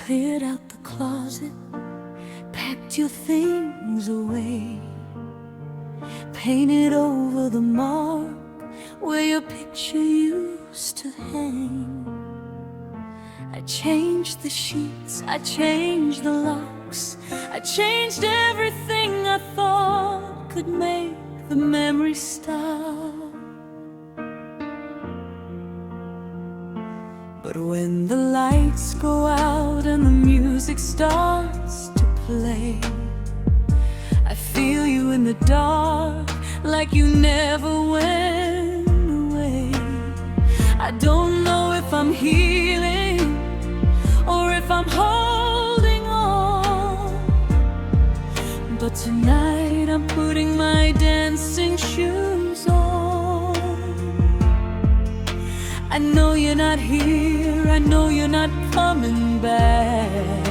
cleared out the closet, packed your things away, painted over the mark where your picture used to hang. I changed the sheets, I changed the locks, I changed everything I thought could make the memory stop. But when the lights go out and the music starts to play, I feel you in the dark like you never went away. I don't know if I'm healing or if I'm holding on, but tonight I'm putting my dancing shoes on. I know you're not here, I know you're not coming back,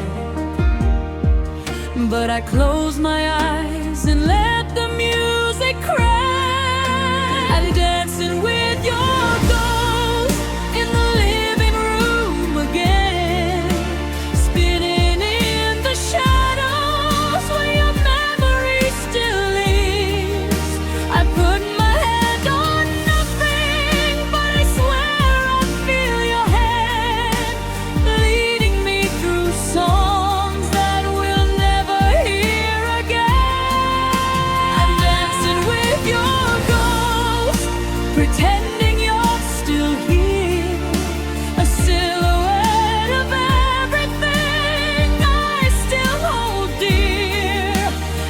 but I close my eyes and let the music crack. I'm dancing with your ghost in the living room again, spinning in the shadows where your memory still lives. I put my hand on nothing, but I swear I feel your hand leading me through songs that we'll never hear again. I'm dancing with your ghost, pretending you're still here, a silhouette of everything I still hold dear.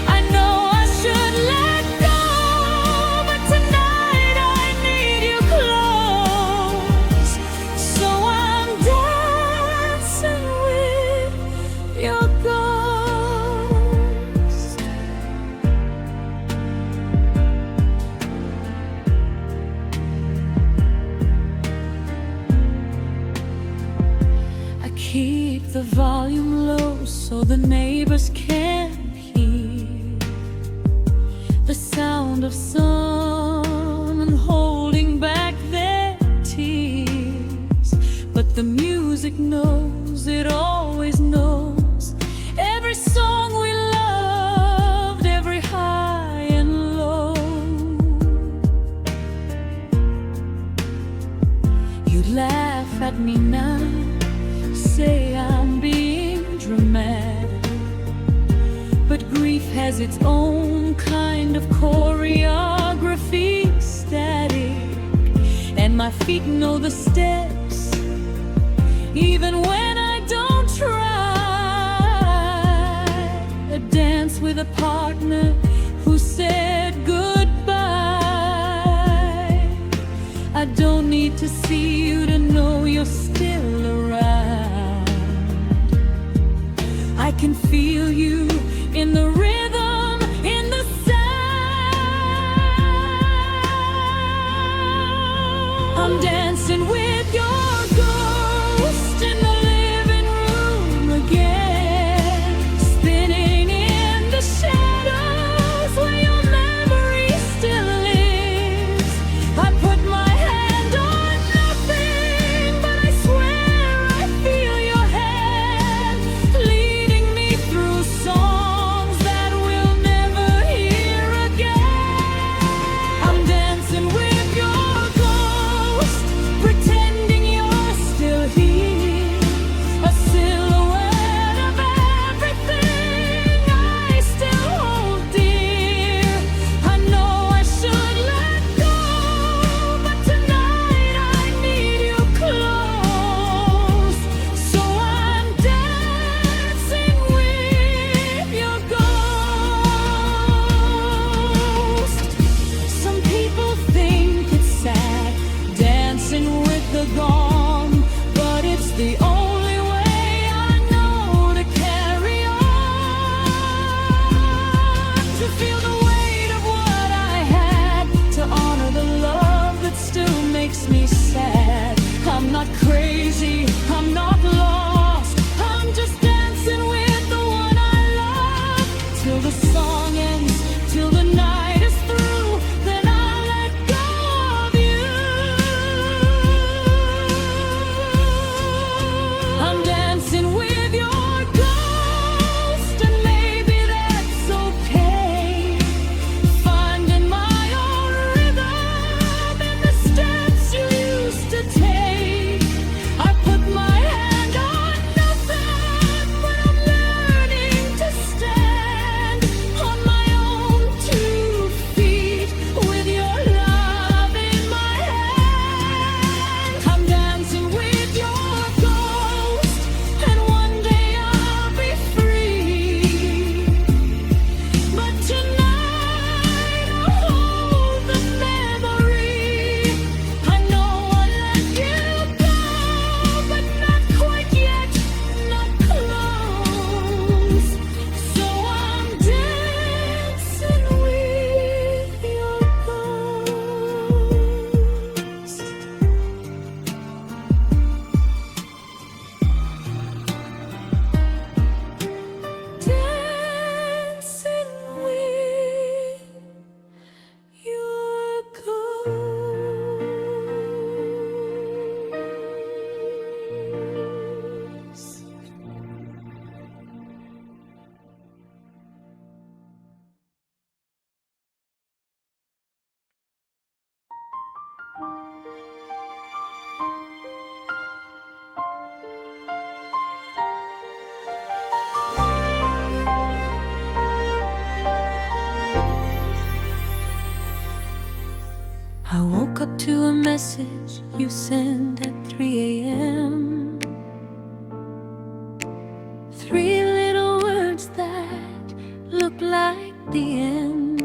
I know I should let go, but tonight I need you close, so I'm dancing with your ghost. I keep the volume low so the neighbors can't hear the sound of someone holding back their tears. But the music knows, it always knows every song we loved, every high and low. You laugh at me now, say I'm being dramatic, but grief has its own kind of choreography, static, and my feet know the steps even when I don't try. A dance with a partner who said goodbye. I don't need to see you to know you're still around. I can feel you in the rhythm, in the sound. I'm dancing with your ghost in the living room again, spinning in the shadows where your memory still lives. I put my hand on nothing, but I swear I feel your hand leading me through songs that message you sent at 3 a.m. 3 little words that look like the end.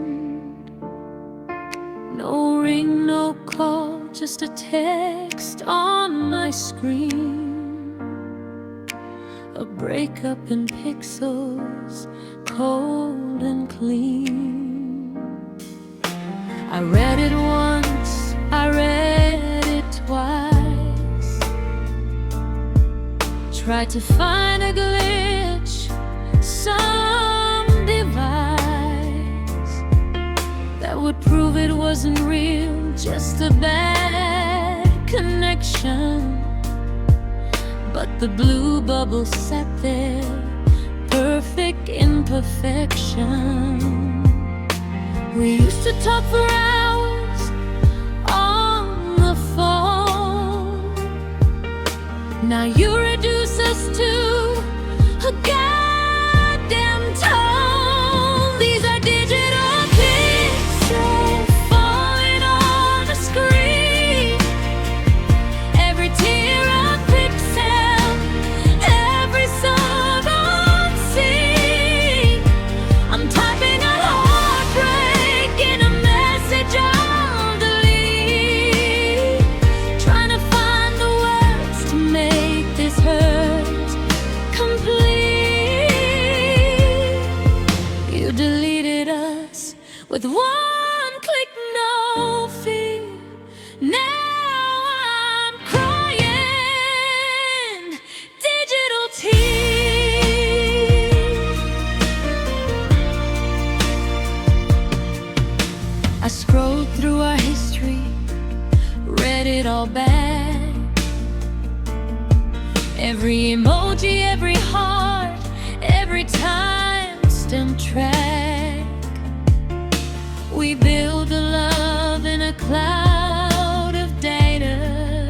No ring, no call, just a text on my screen. A breakup in pixels, cold and clean. I read it once, I read it twice. Tried to find a glitch, some device that would prove it wasn't real, just a bad connection. But the blue bubble sat there, perfect imperfection. We used to talk for hours on the phone. Now you reduce us to a goddamn tone. These are digital pixels falling on the screen. Every tear a pixel, every song unseen. I'm typing a heartbreak in a message I'll delete, trying to find the words to make this hurt complete. You deleted us with one click, no fear. Now I'm crying digital tears. I scrolled through our history, read it all back. Every emoji, every heart, every timestamp track. We build a love in a cloud of data.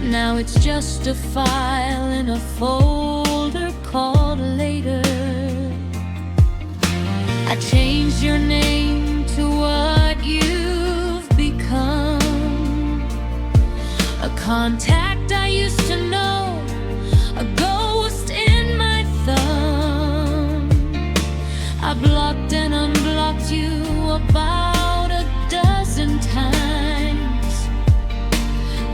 Now it's just a file in a folder called later. I changed your name to what you've become, a contact I used to know, a ghost in my thumb. I blocked and unblocked you about a dozen times.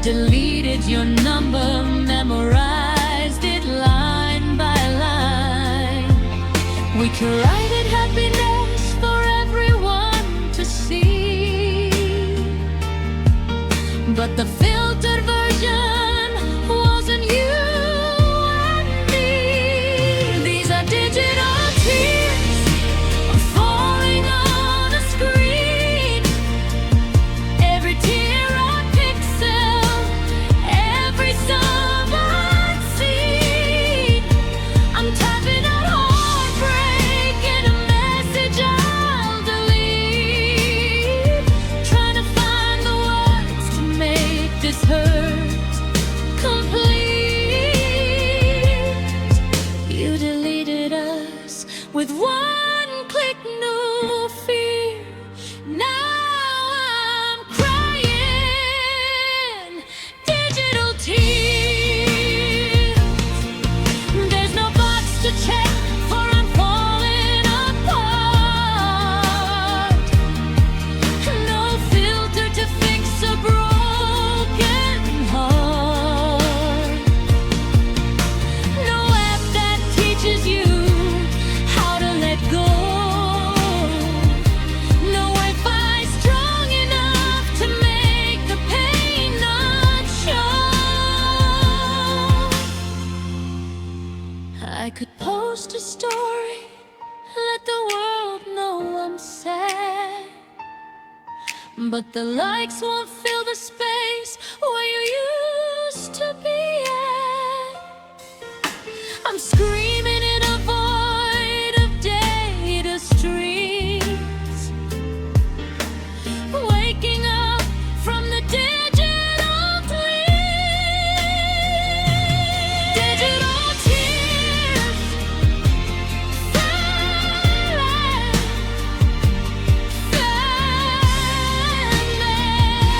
Deleted your number, memorized it line by line. We created happiness for everyone to see, but the filtered version wasn't you and me. These are digital tears falling on a screen. Every tear a pixel, every song unseen. I'm typing out heartbreak in a message I'll delete, trying to find the words to make this hurt complete. You deleted us with one click, no fear. Now I'm crying digital tears. There's no box to check, for I'm falling apart. No filter to fix a broken heart. No app that teaches you how to let go. No Wi-Fi strong enough to make the pain not show. I could post a story, let the world know I'm sad, but the likes won't fill the space where you used to be at. I'm screaming in a void of data streams, waking up from the digital dream. Digital tears falling, falling.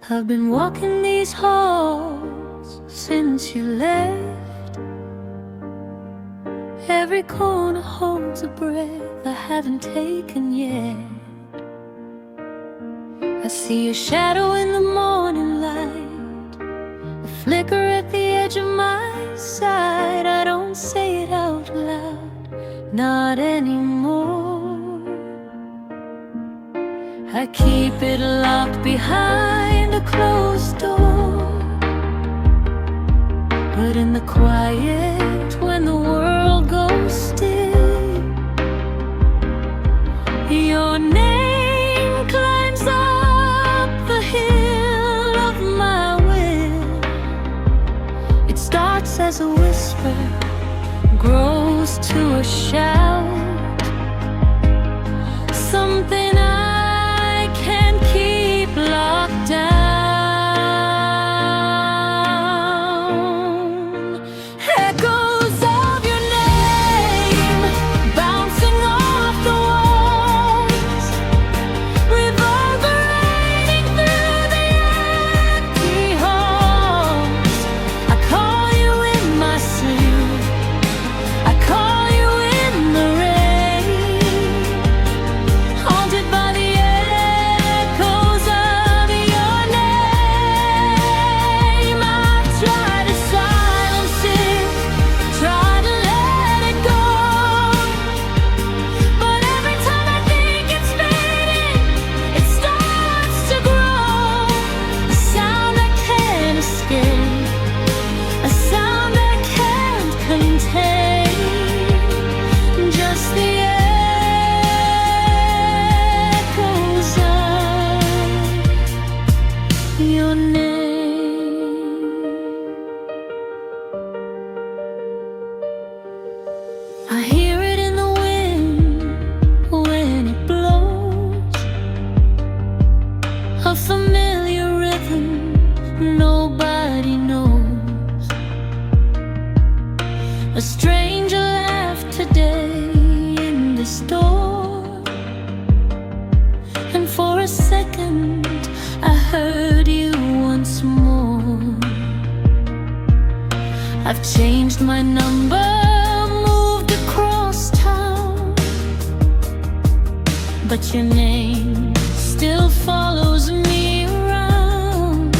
I've been walking these halls since you left. Every corner holds a breath I haven't taken yet. I see a shadow in the morning light, a flicker at the edge of my side. I don't say it out loud, not anymore. I keep it locked behind a closed door. But in the quiet, when the world goes still, your name climbs up the hill of my will. It starts as a whisper, grows to a shout, something I can't keep locked down. Echoes of your name bouncing off the walls, reverberating through the empty halls. I call you in my sleep, I call you in the rain, haunted by the echoes of your name. I try to silence it, try to let it go, but every time I think it's fading, it starts to grow. A sound I can't escape, a sound I can't contain, just the echoes of your name. I hear it in the wind when it blows, a familiar rhythm nobody knows. A stranger laughed today in the store, and for a second I heard you once more. I've changed my number, moved across town, but your name still follows me around.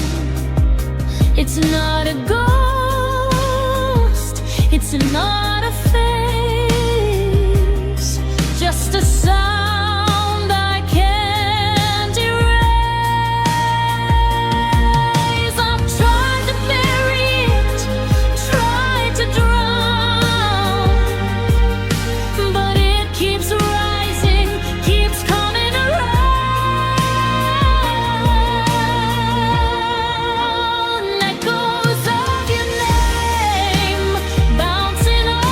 It's not a ghost, it's not a face, just a sound I can't erase. I've tried to bury it, tried to drown, but it keeps rising, keeps coming around. Echoes of your name bouncing off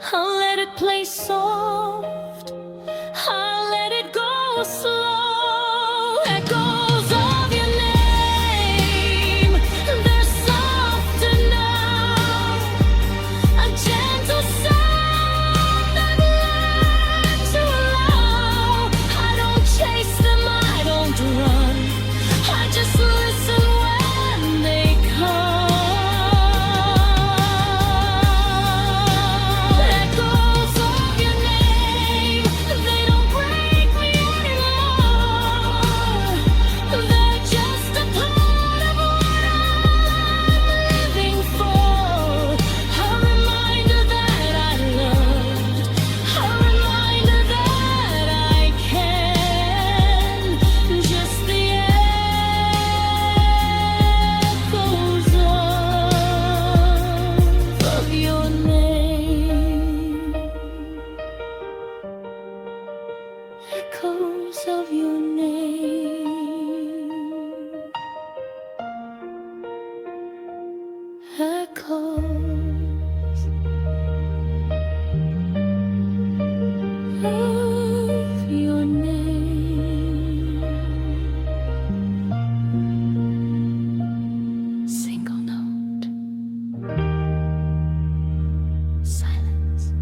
I'll let it play soft, I'll let it go slow. Echoes of your name, they're softer now. A gentle sound I've learned to allow. I don't chase them, I don't run, I just listen when they come. Echoes of your name, they don't break me anymore. They're just a part of what I'm living for. A reminder that I loved, a reminder that I can. Just the echoes of your name. Echoes of your name. Echoes of your name. Single note. Silence.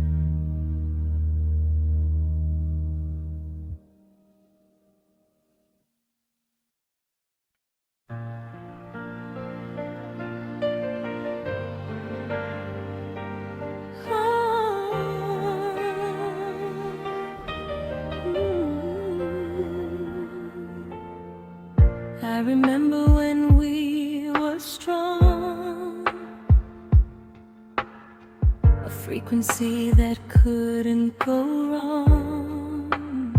I remember when we were strong, a frequency that couldn't go wrong.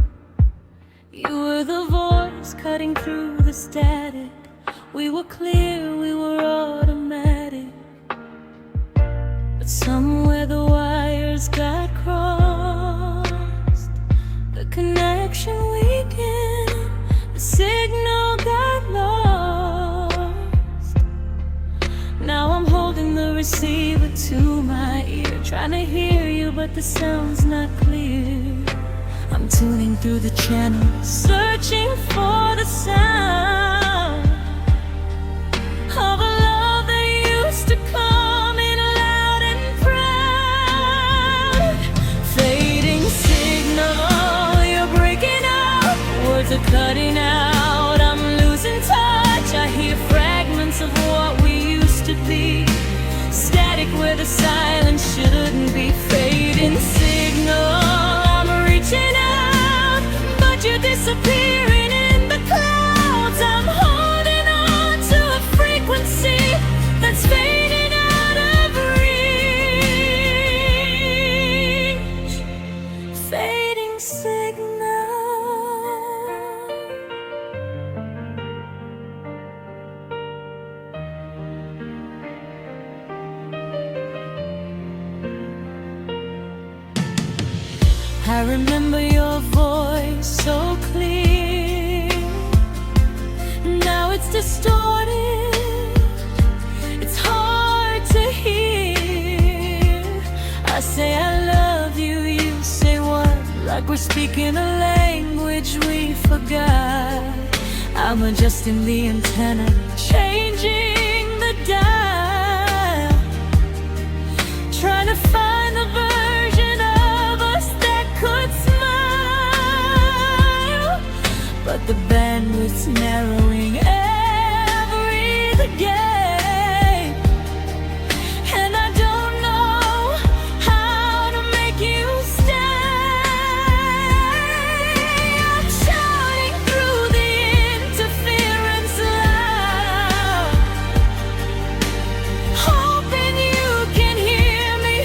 You were the voice cutting through the static. We were clear, we were automatic. But somewhere the wires got crossed. The connection weakened, the signal got lost. Now I'm holding the receiver to my ear, trying to hear you, but the sound's not clear. I'm tuning through the channels, searching for the sound of a love that used to come in loud and proud. Fading signal, you're breaking up, words are cutting out, I'm losing touch. I hear fragments of what we used to be, static where the silence shouldn't be. Fading signal, I'm reaching out, but you're disappearing in the clouds. I'm holding on to a frequency that's fading out of reach. Fading signal. I remember your voice so clear. Now it's distorted, it's hard to hear. I say I love you, you say what? Like we're speaking a language we forgot. I'm adjusting the antenna, changing the dial, trying to find the version of us that could smile. But the bandwidth's narrowing every day, and I don't know how to make you stay. I'm shouting through the interference loud, hoping you can hear me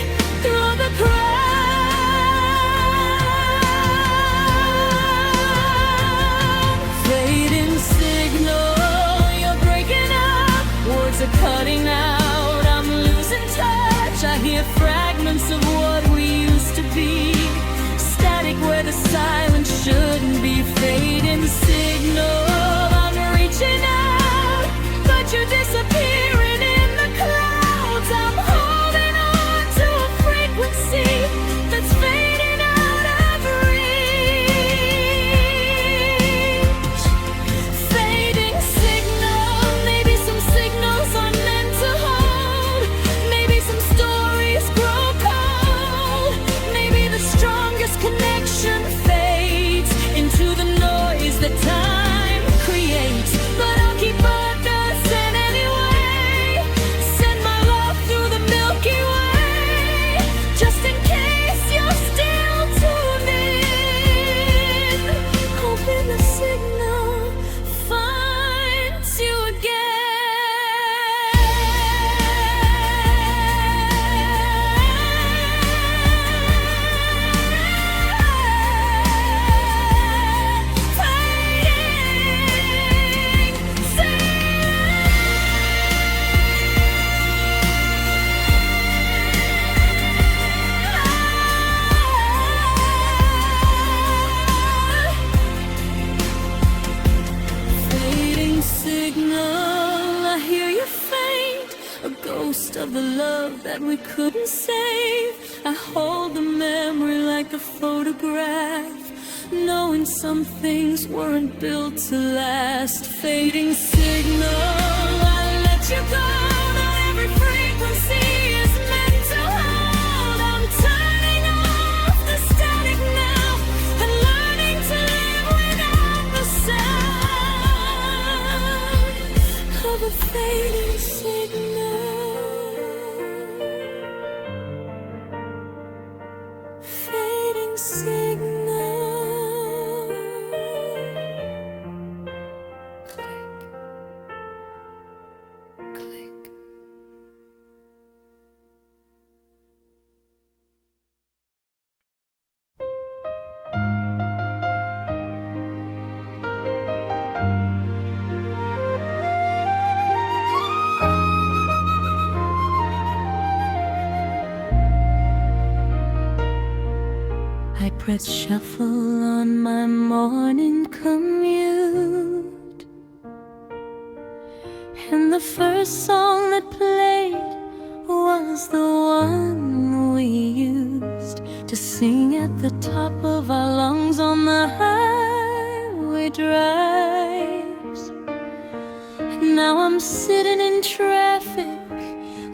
like a photograph, knowing some things weren't built to last. Fading signal, I let you go. Not every frequency is meant to hold. I'm turning off the static now and learning to live without the sound of a fading signal. Fading signal. Click, click. I press shuffle on my morning commute, and the first song that played was the one we used to sing at the top of our lungs on the highway drives. And now I'm sitting in traffic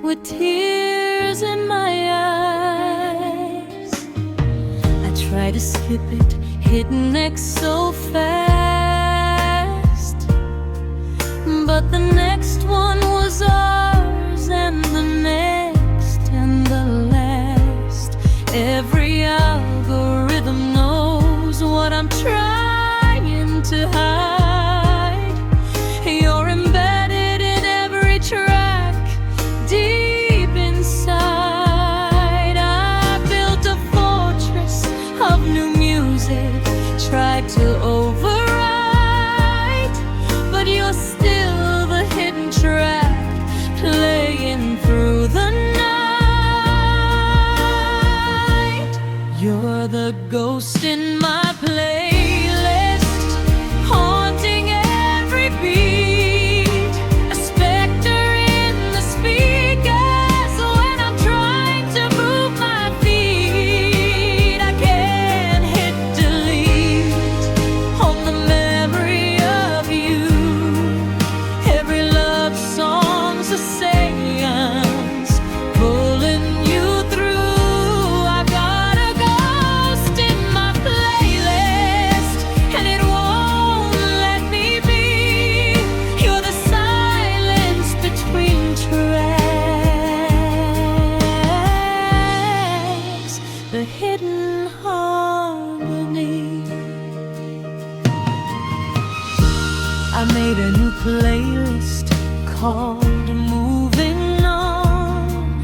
with tears in my eyes. I try to skip it, hit next so fast, but the next one was ours, and the next and the last. Every algorithm knows what I'm trying to hide. You're embedded in every track, deep inside. I built a fortress of new music, tried to override, but you're still the hidden track playing through the night. You're the ghost in my playlist, haunting every beat, a specter in the speakers. When I'm trying to move my feet, I can't hit delete on the memory of you. Every love song's a seance, pulling you through. I got a ghost in my playlist, and it won't let me be. You're the silence between tracks, the hidden harmony. I made a new playlist called Moving On,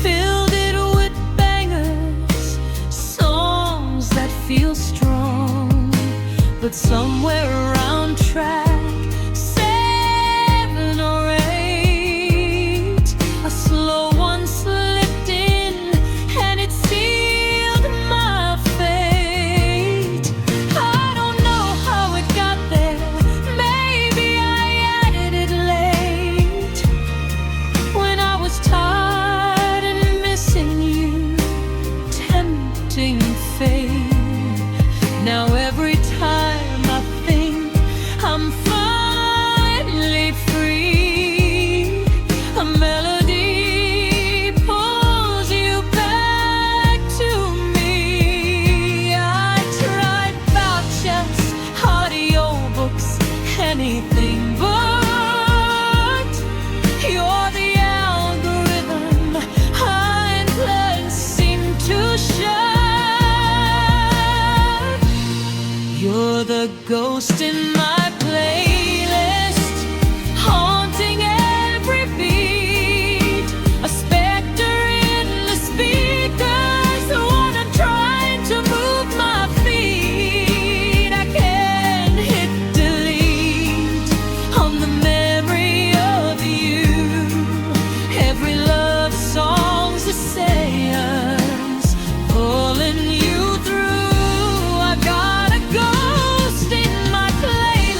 filled it with bangers, songs that feel strong, but somewhere around track 7 or 8, a slow one slipped in, and it sealed my fate. I don't know how it got there. Maybe I added it late, when I was tired and missing you, tempting fate. Now every time I think I'm finally free, a melody pulls you back to me. I tried vouchers, audiobooks, anything but you're the algorithm influence seem to shut. You're the ghost in my playlist, haunting every beat, a specter in the speakers. When I'm trying to move my feet, I can't hit delete on the memory of you. Every love song's a seance, pulling you through. I got a ghost in my playlist.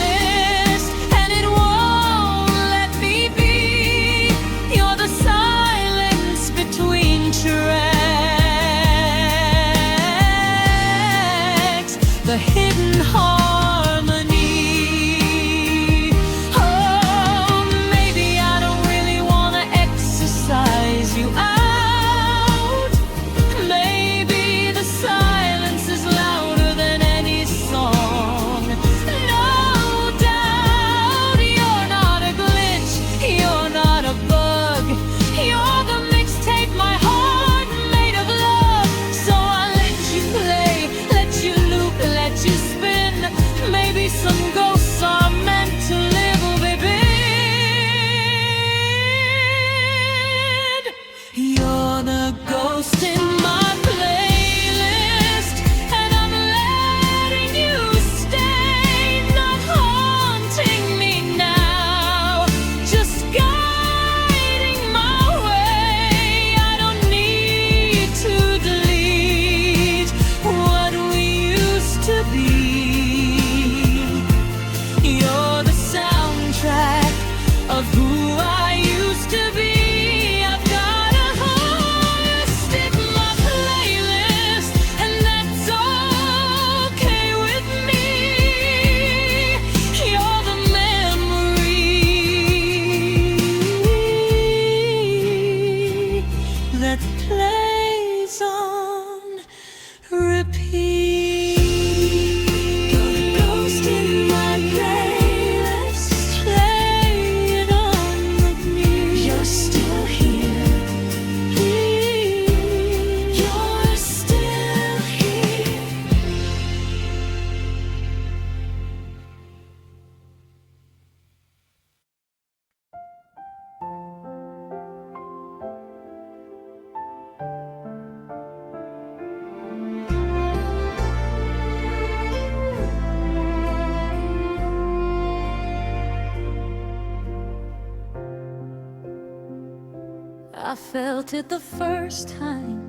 felt it the first time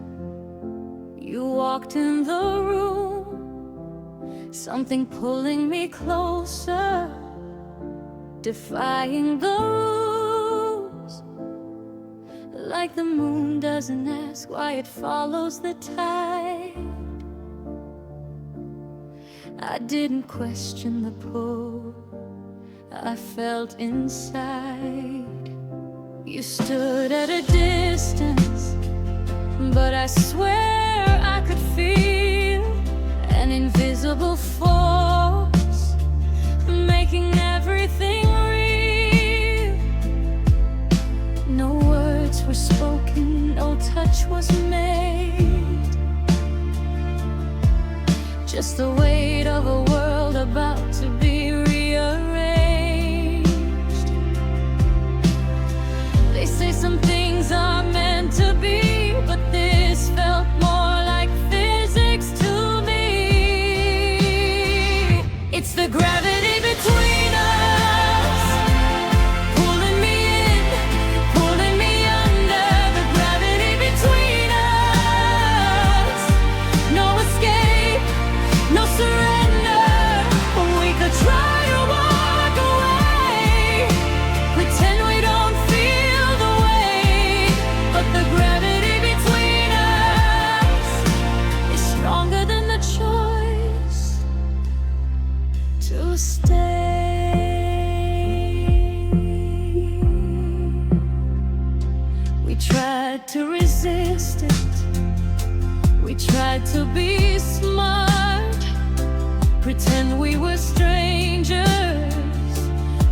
you walked in the room, something pulling me closer, defying the rules. Like the moon doesn't ask why it follows the tide, I didn't question the pull I felt inside. You stood at a distance, but I swear I could feel an invisible force making everything real. No words were spoken, no touch was made, just the weight of a world about to be rearranged. They say some things are meant to be, but this felt more like physics to me. It's the gravity between us, pulling me in, pulling me under. The gravity between us, no escape, no surrender. We could try to walk away, pretend we don't feel the weight, but the gravity between us is stronger than the choice to stay. We tried to resist it, we tried to be smart, pretend we were strangers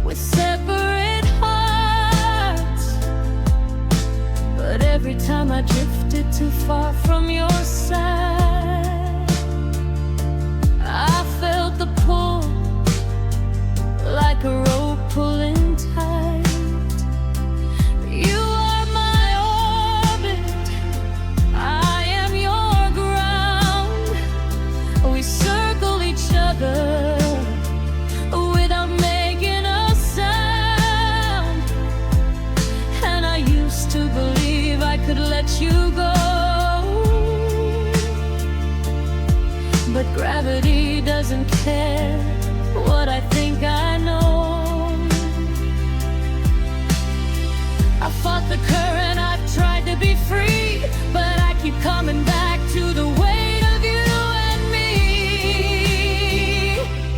with separate hearts. But every time I drifted too far from your side, I felt the pull, like a rope pulling tight. You are my orbit, I am your ground. We circle each other without making a sound. And I used to believe I could let you go, but gravity doesn't care what I think I know. I fought the current, I've tried to be free, but I keep coming back to the weight of you and me.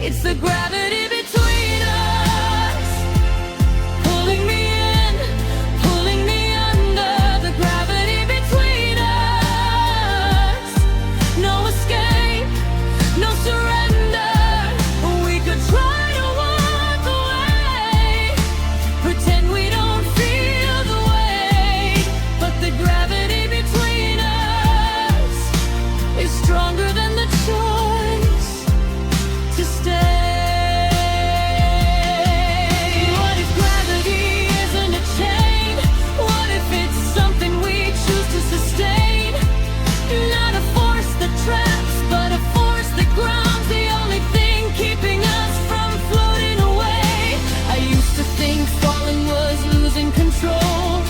It's the gravity between us, pulling me in, pulling me under. The gravity between us, no escape, no surrender. We could try to walk away, pretend we don't feel the weight, but the gravity between us is stronger than the choice to stay. What if gravity isn't a chain? What if it's something we choose to sustain? Not a force that traps, but a force that grounds, the only thing keeping us from floating away. I used to think falling was losing control,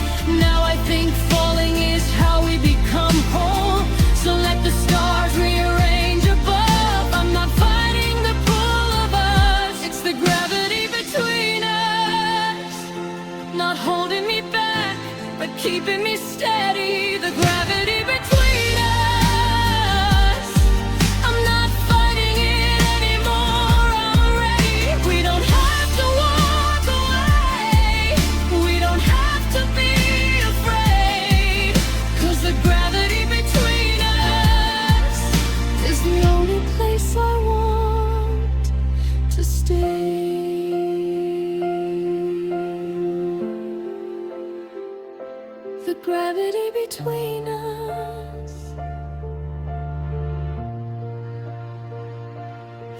now I think falling is how we become whole. So let the stars rearrange above, I'm not fighting the pull of us. It's the gravity between us, not holding me back, but keeping me steady. The gravity between us, I'm not fighting it anymore, I'm ready. We don't have to walk away, we don't have to be afraid, 'cause the gravity between us is the only place I want to stay. The gravity between us,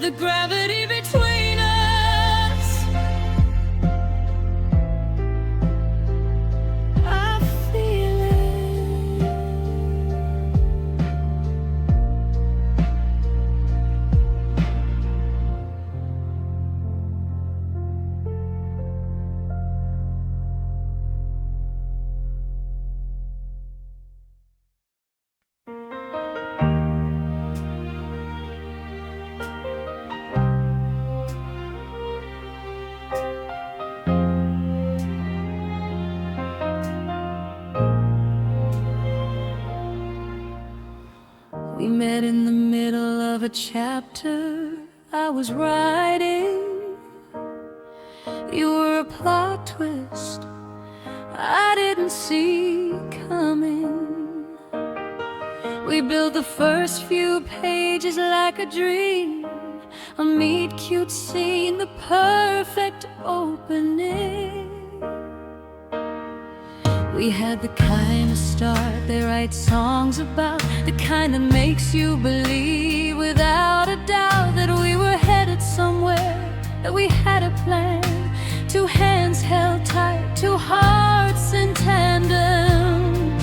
the gravity between us, I feel it. We met in the middle of a chapter I was writing. You were a plot twist I didn't see coming. We built the first few pages like a dream, a meet-cute scene, the perfect opening. We had the kind of start they write songs about, the kind that makes you believe without a doubt that we were headed somewhere, that we had a plan. Two hands held tight, two hearts in tandem.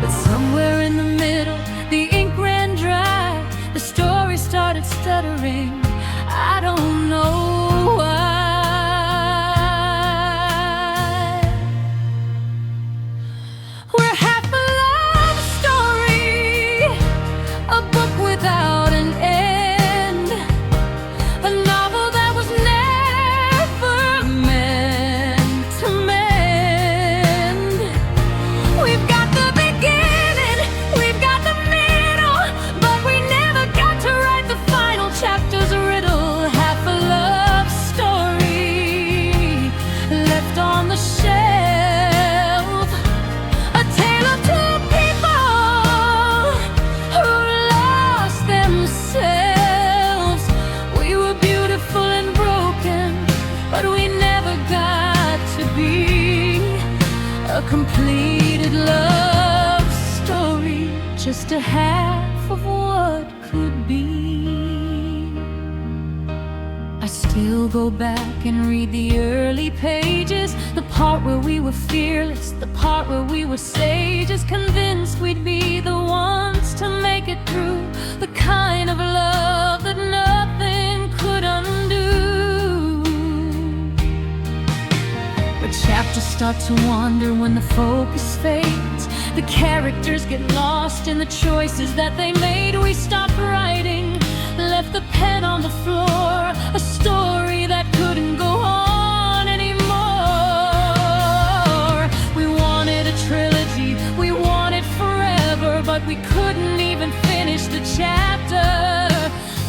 But somewhere in the middle, the ink ran dry, the story started stuttering. I don't know why. We're half a love story, a book without an end, a novel that was never meant to mend. We've got the beginning, we've got the middle, but we never got to write the final chapter's riddle. Half a love story left on the shelf, a tale of two people who lost themselves. We were beautiful and broken, but we never got to be a completed love story, just a half of what could be. I still go back and read the early pages, the part where we were fearless, the part where we were sages, convinced we'd be the ones to make it through, the kind of love that nothing could undo. But chapters start to wander when the focus fades, the characters get lost in the choices that they made. We stopped writing, left the pen on the floor, a story that couldn't go on anymore. We wanted a trilogy, we wanted forever, but we couldn't even finish the chapter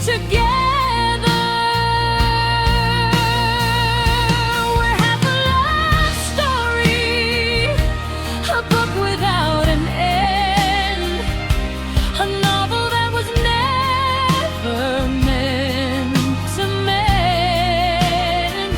together. We're half a love story, a book without an end, a novel that was never meant to mend.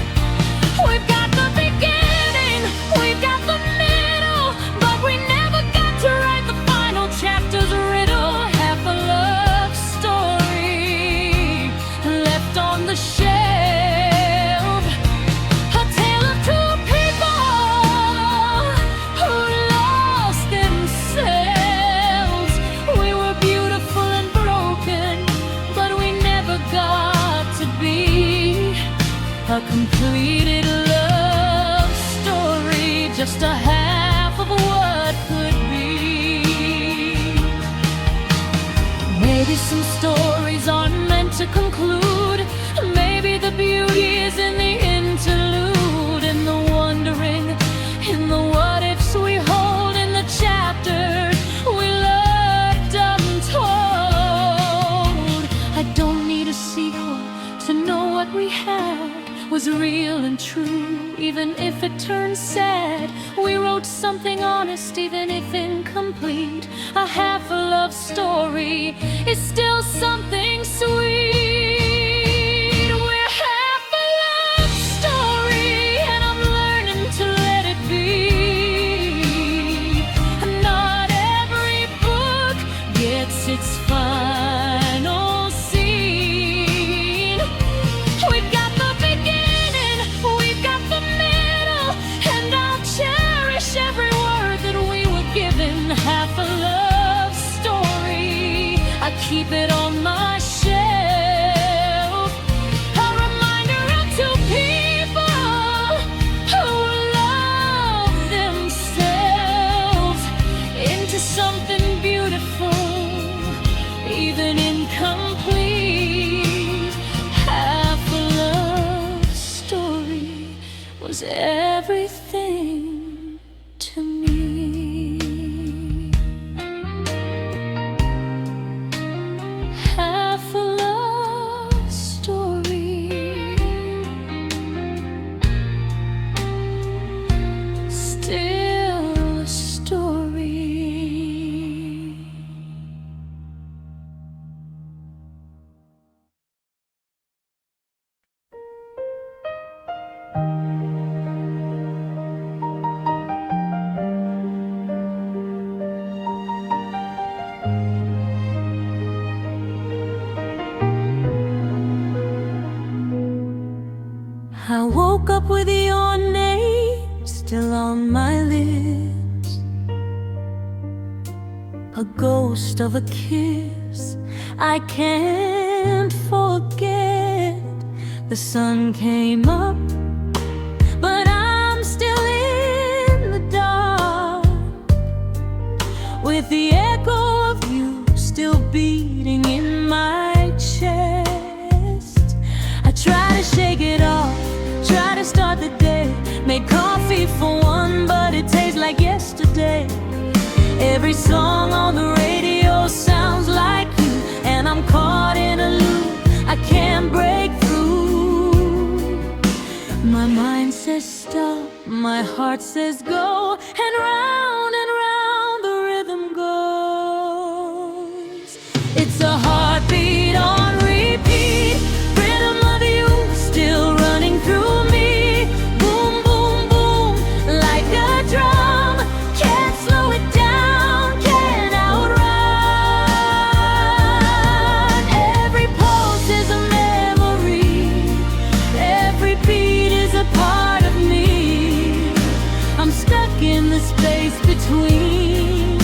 We've got the beginning, we've got the middle, but we never got to write the final chapter's riddle. Half a love story left on the shelf, a tale of two people who lost themselves. We were beautiful and broken, but we never got to be a completed love story, just a half of what could be. Maybe some stories aren't meant to conclude, maybe the beauty is in the interlude, in the wondering, in the what ifs we hold, in the chapters we left untold. I don't need a sequel to know what we had was real and true, even if it turns sad. We wrote something honest, even if incomplete. A half a love story is still something sweet. We're half a love story, and I'm learning to let it be. Not every book gets its final scene. We've got the beginning, we've got the middle, and I'll cherish every word that we were given. Half a love story, I keep it on my shelf, a reminder of two people who love themselves into something beautiful, even incomplete. Half a love story was everything to me. up with your name still on my lips, a ghost of a kiss I can't forget. The sun came up, but I'm still in the dark, with the echo of you still beating in my chest. I try to shake it off, try to start the day, made coffee for one, but it tastes like yesterday. Every song on the radio sounds like you, and I'm caught in a loop I can't break through. My mind says stop, my heart says go, and round the rhythm goes. It's a heartbeat on repeat, rhythm of you still running through me. Boom, boom, boom, like a drum, can't slow it down, can't outrun. Every pulse is a memory, every beat is a part of me. I'm stuck in the space between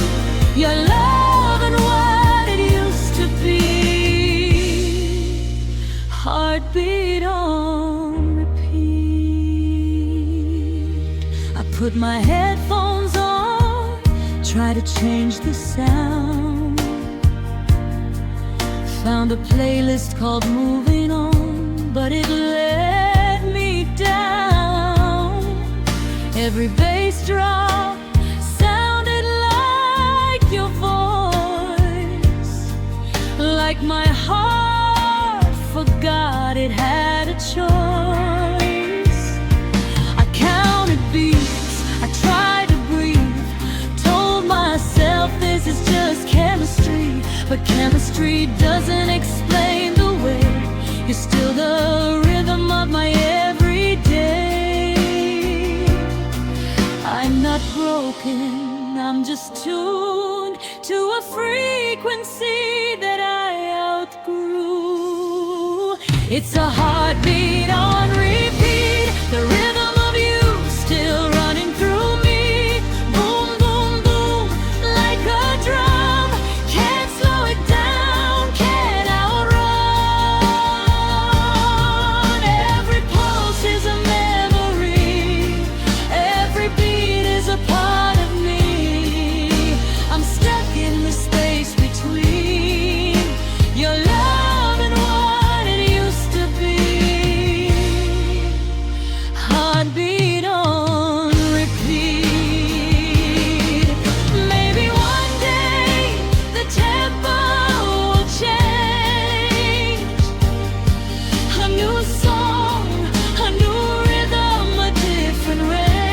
your love and what it used to be. Heartbeat on repeat. I put my headphones on, try to change the sound. Found a playlist called Moving On, but it let me down. Every bass drop sounded like your voice, like my heart forgot it had a choice. I counted beats, I tried to breathe, told myself this is just chemistry, but chemistry doesn't explain the way you're still the rhythm of my everyday. I'm not broken, I'm just tuned to a frequency that I outgrew. It's a heartbeat on repeat, the rhythm of you still running through me. Boom, boom, boom, like a drum, can't slow it down, can't outrun. Every pulse is a memory, every beat is a part of me. I'm stuck in the space between your love and what it used to be. Heartbeat on repeat. Maybe one day the tempo will change. A new song, a new rhythm, a different range.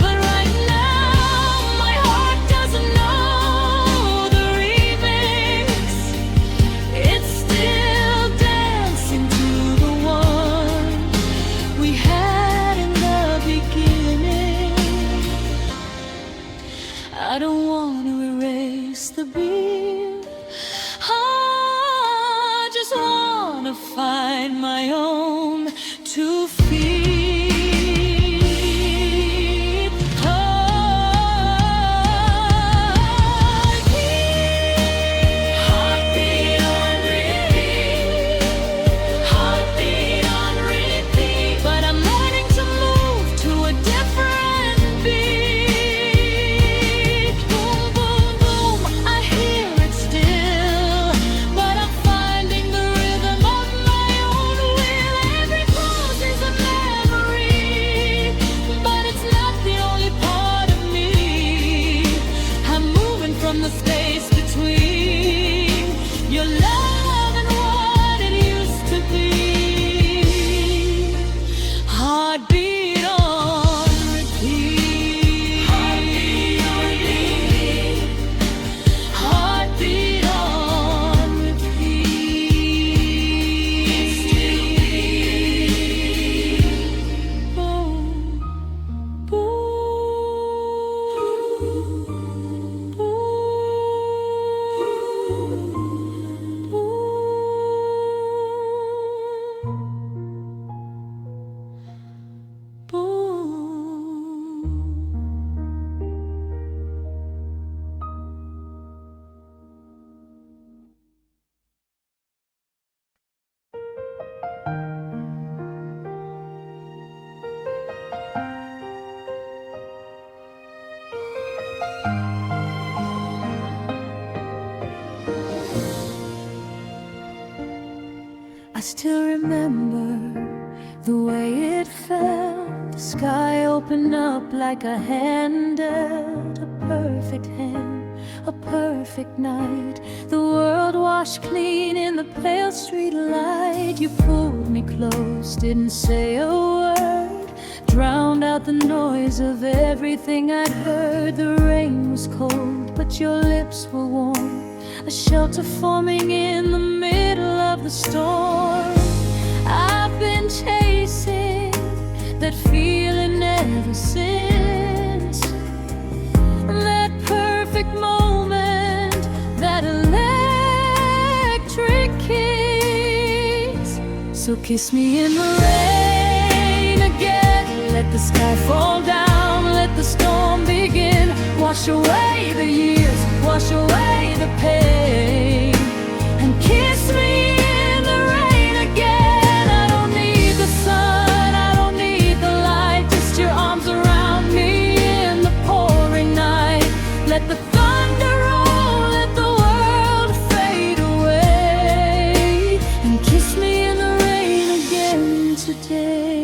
But right now my heart doesn't know the remix. It's still dancing to the one we had in the beginning. I don't want to erase the beat, I just want to find my own 2 feet. Heartbeat on repeat, heartbeat on repeat. But I'm learning to move to a different beat. Boom, boom, boom, I hear it still, but I'm finding the rhythm of my own will. Every pulse is a memory, but it's not the only part of me. I'm moving from the space between your love and what it used to be. Heartbeat on repeat. Heartbeat on repeat. Heartbeat on repeat. Boom, boom, boom. still remember the way it felt. The sky opened up like a hand dealt a perfect hand, a perfect night. The world washed clean in the pale street light. You pulled me close, didn't say a word, drowned out the noise of everything I'd heard. The rain was cold, but your lips were warm, a shelter forming in the middle of the storm. I've been chasing that feeling ever since, that perfect moment, that electric kiss. So kiss me in the rain again, let the sky fall down, let the storm begin. Wash away the years, wash away the pain, and kiss me in the rain again. I don't need the sun, I don't need the light, just your arms around me in the pouring night. Let the thunder roll, let the world fade away, and kiss me in the rain again today.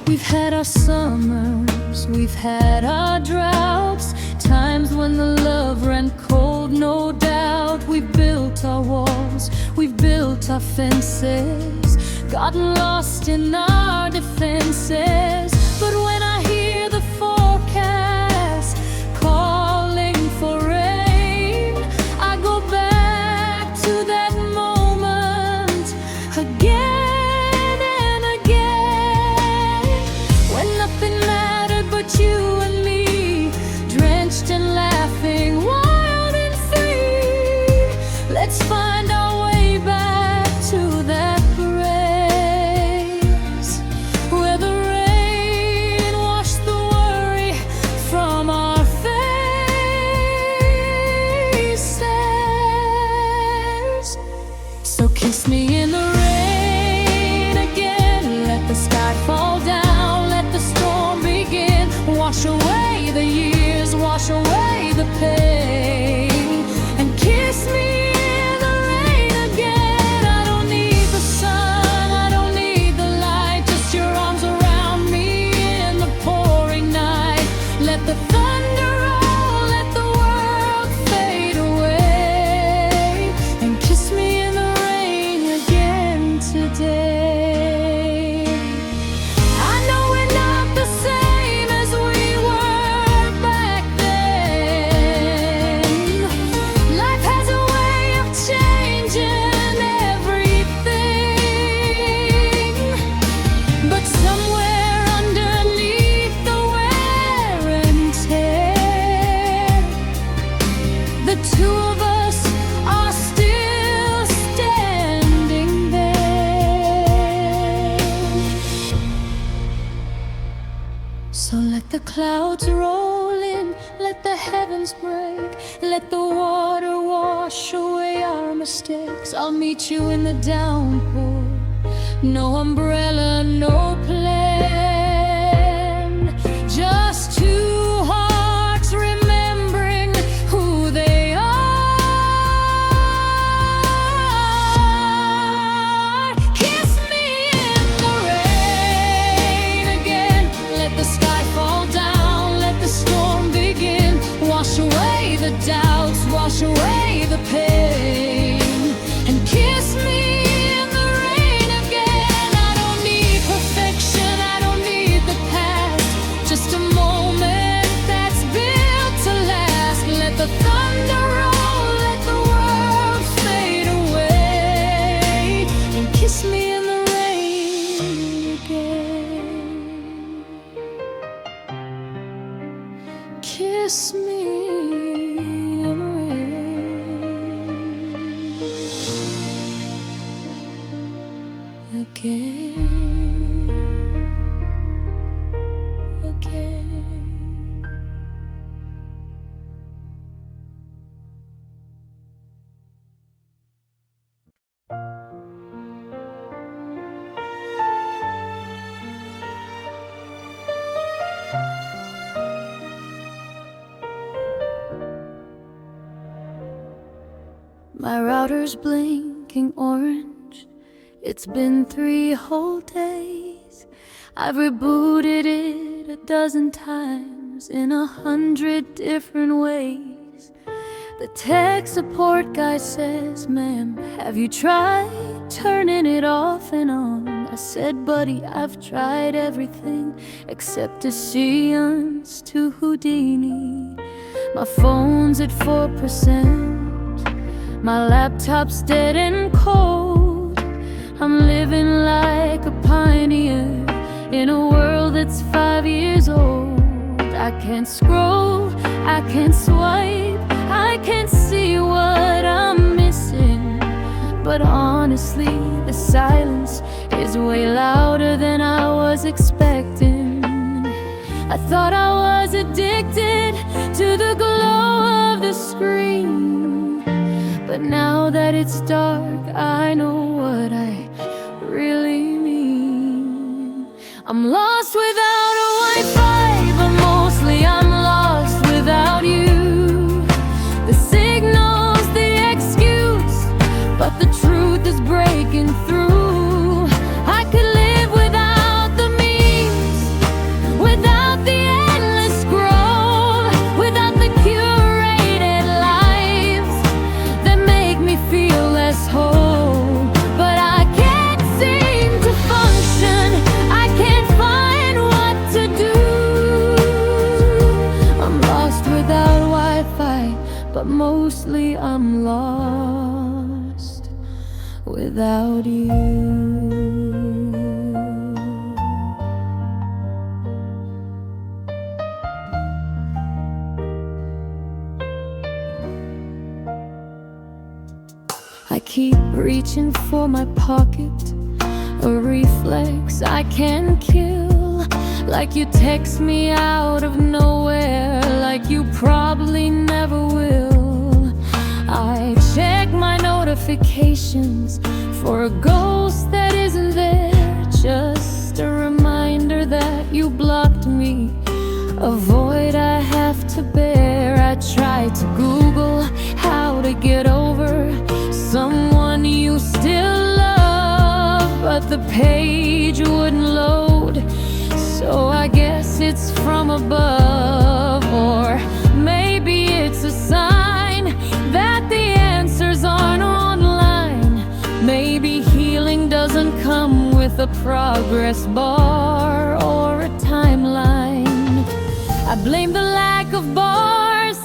We've had our summers, we've had our droughts, times when the love ran cold, no doubt. We've built our walls, we've built our fences, gotten lost in our defenses. But when I hear the forecast calling for rain, I go back to that moment again. You and me, drenched and laughing, wild and free. Let's find our way back to that place where the rain washed the worry from our faces. So kiss me in the rain again, let the sky fall down, let the storm begin. Wash away the years, wash away the pain, and kiss me in the rain again. I don't need the sun, I don't need the light, just your arms around me in the pouring night. Let the thunder roll, let the world fade away, and kiss me in the rain again today. So let the clouds roll in, let the heavens break, let the water wash away our mistakes. I'll meet you in the downpour, no umbrella, no plan, just two hearts remembering who they are. Kiss me in the rain again, let the sky fall down, let the storm begin. Wash away the doubts, wash away the pain, and kiss me in the rain again. I don't need perfection, I don't need the past, just a moment that's built to last. Let the thunder roll, let the world fade away, and kiss me in the rain again. Kiss me in the rain again. My router's blinking orange. It's been 3 whole days. I've rebooted it a dozen times in 100 different ways. The tech support guy says, "Ma'am, have you tried turning it off and on?" I said, "Buddy, I've tried everything except a seance to Houdini." My phone's at 4%. My laptop's dead and cold. I'm living like a pioneer in a world that's 5 years old. I can't scroll, I can't swipe, I can't see what I'm missing. But honestly, the silence is way louder than I was expecting. I thought I was addicted to the glow of the screen, but now that it's dark, I know what I really mean. I'm lost without a Wi-Fi, but mostly I'm lost without you. The signal's the excuse, but the truth is breaking through. I could live without the memes, without the endless scroll, without the curated lives that make me feel less whole. But I can't seem to function, I can't find what to do. I'm lost without Wi-Fi, but mostly I'm lost without you. I keep reaching for my pocket, a reflex I can kill. Like you text me out of nowhere, like you probably never will. I check my notifications for a ghost that isn't there, just a reminder that you blocked me, a void I have to bear. I tried to Google how to get over someone you still love, but the page wouldn't load. So I guess it's from above, or maybe it's a sign that the answers aren't online. Maybe healing doesn't come with a progress bar or a timeline. I blame the lack of bars,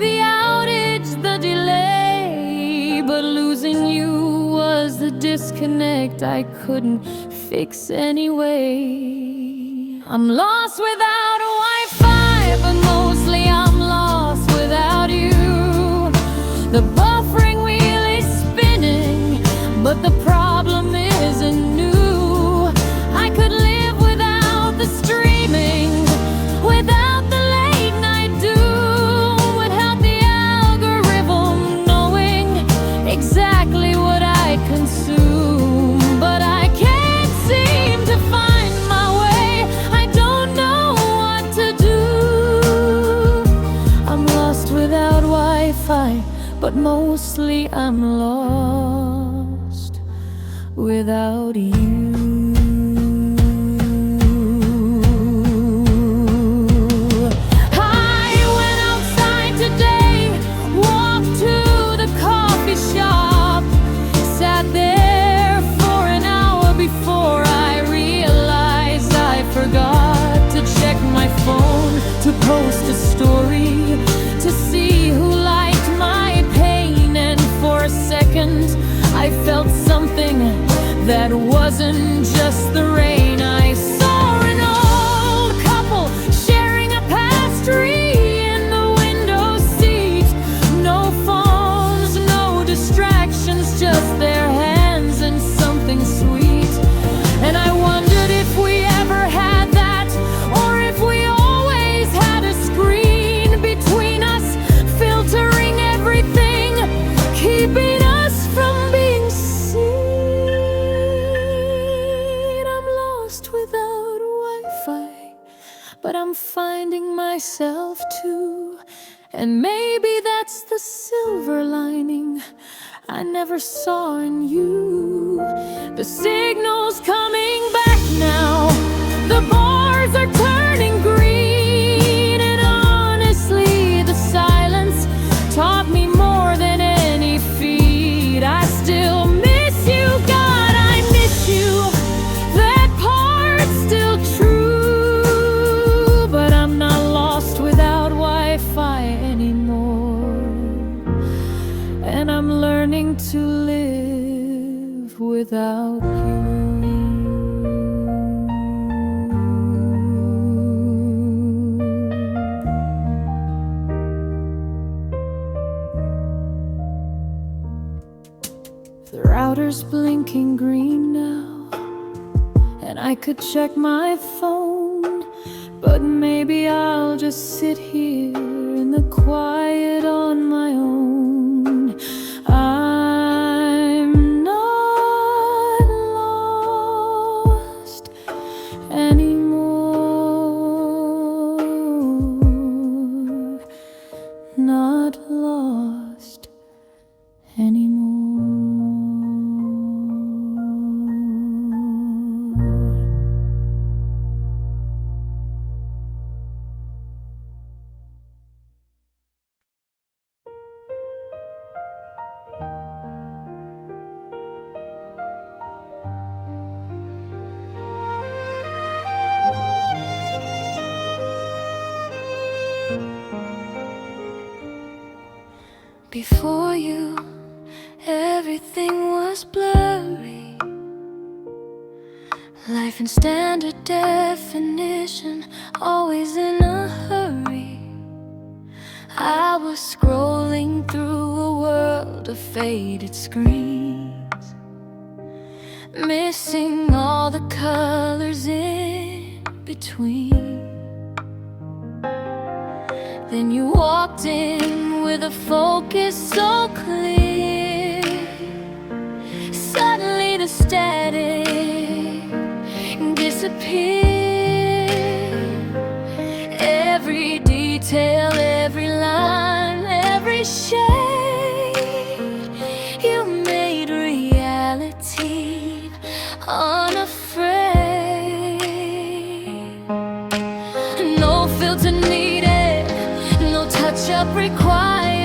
the outage, the delay, but losing you was the disconnect I couldn't fix anyway. I'm lost without a Wi-Fi, but mostly I'm lost without you. The buffering wheel is spinning, but the problem isn't new. I could live without the streaming, without the late night doom, without the algorithm knowing exactly what I consume. But I can't seem to find my way, I don't know what to do. I'm lost without Wi-Fi, but mostly I'm lost without you. I went outside today, walked to the coffee shop, sat there for an hour before I realized I forgot to check my phone, to post a story, to see who liked my pain. And for a second I felt something that wasn't just the rain. I saw an old couple sharing a pastry in the window seat. No phones, no distractions, just their hands and something sweet. And I wondered if we ever had that, or if we always had a screen between us, filtering everything, keeping us from being seen. I'm lost without Wi-Fi, but I'm finding myself too. And maybe that's the silver lining. I never saw in you. The signal's coming back now. The bars are turning green, and honestly, the silence taught me more than any feat. I still miss you, God, I miss you. That part's still true, but I'm not lost without Wi-Fi anymore. And I'm learning to live without you. The router's blinking green now, and I could check my phone, but maybe I'll just sit here in the quiet on my own. I'm not lost anymore. Not lost anymore. Before you, everything was blurry. Life in standard definition, always in a hurry. I was scrolling through a world of faded screens, missing all the colors in between. Then you walked in with a focus so clear. Suddenly the static disappeared. Every detail, every line, every shade, you made reality unafraid. No filter needed, no touch-up required.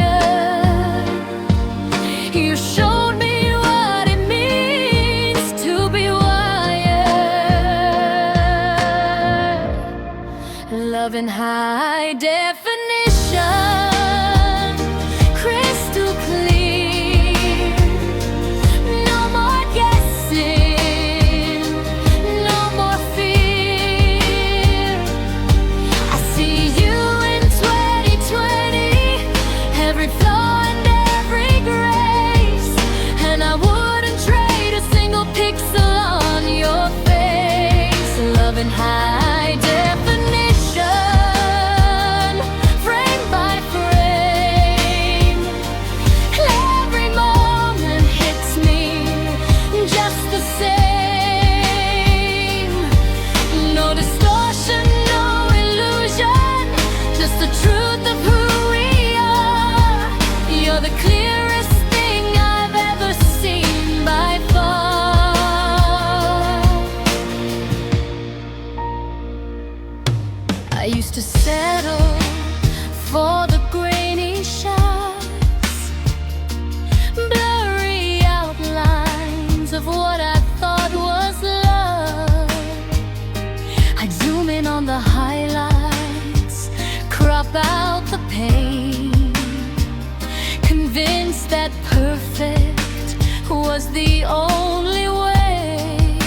You showed me what it means to be wired. Love in high definition, crystal clear. No more guessing, no more fear. I see you in 2020, every flaw and every grace, and I wouldn't trade a single pixel on your face. Love in high definition, frame by frame. Every moment hits me just the same. No distortion, no illusion, just the truth of who we are. You're the clearest thing I've ever seen by far. I used to settle for the grainy shots, blurry outlines of what I thought was love. I'd zoom in on the highlights, crop out the pain, convinced that perfect was the only way.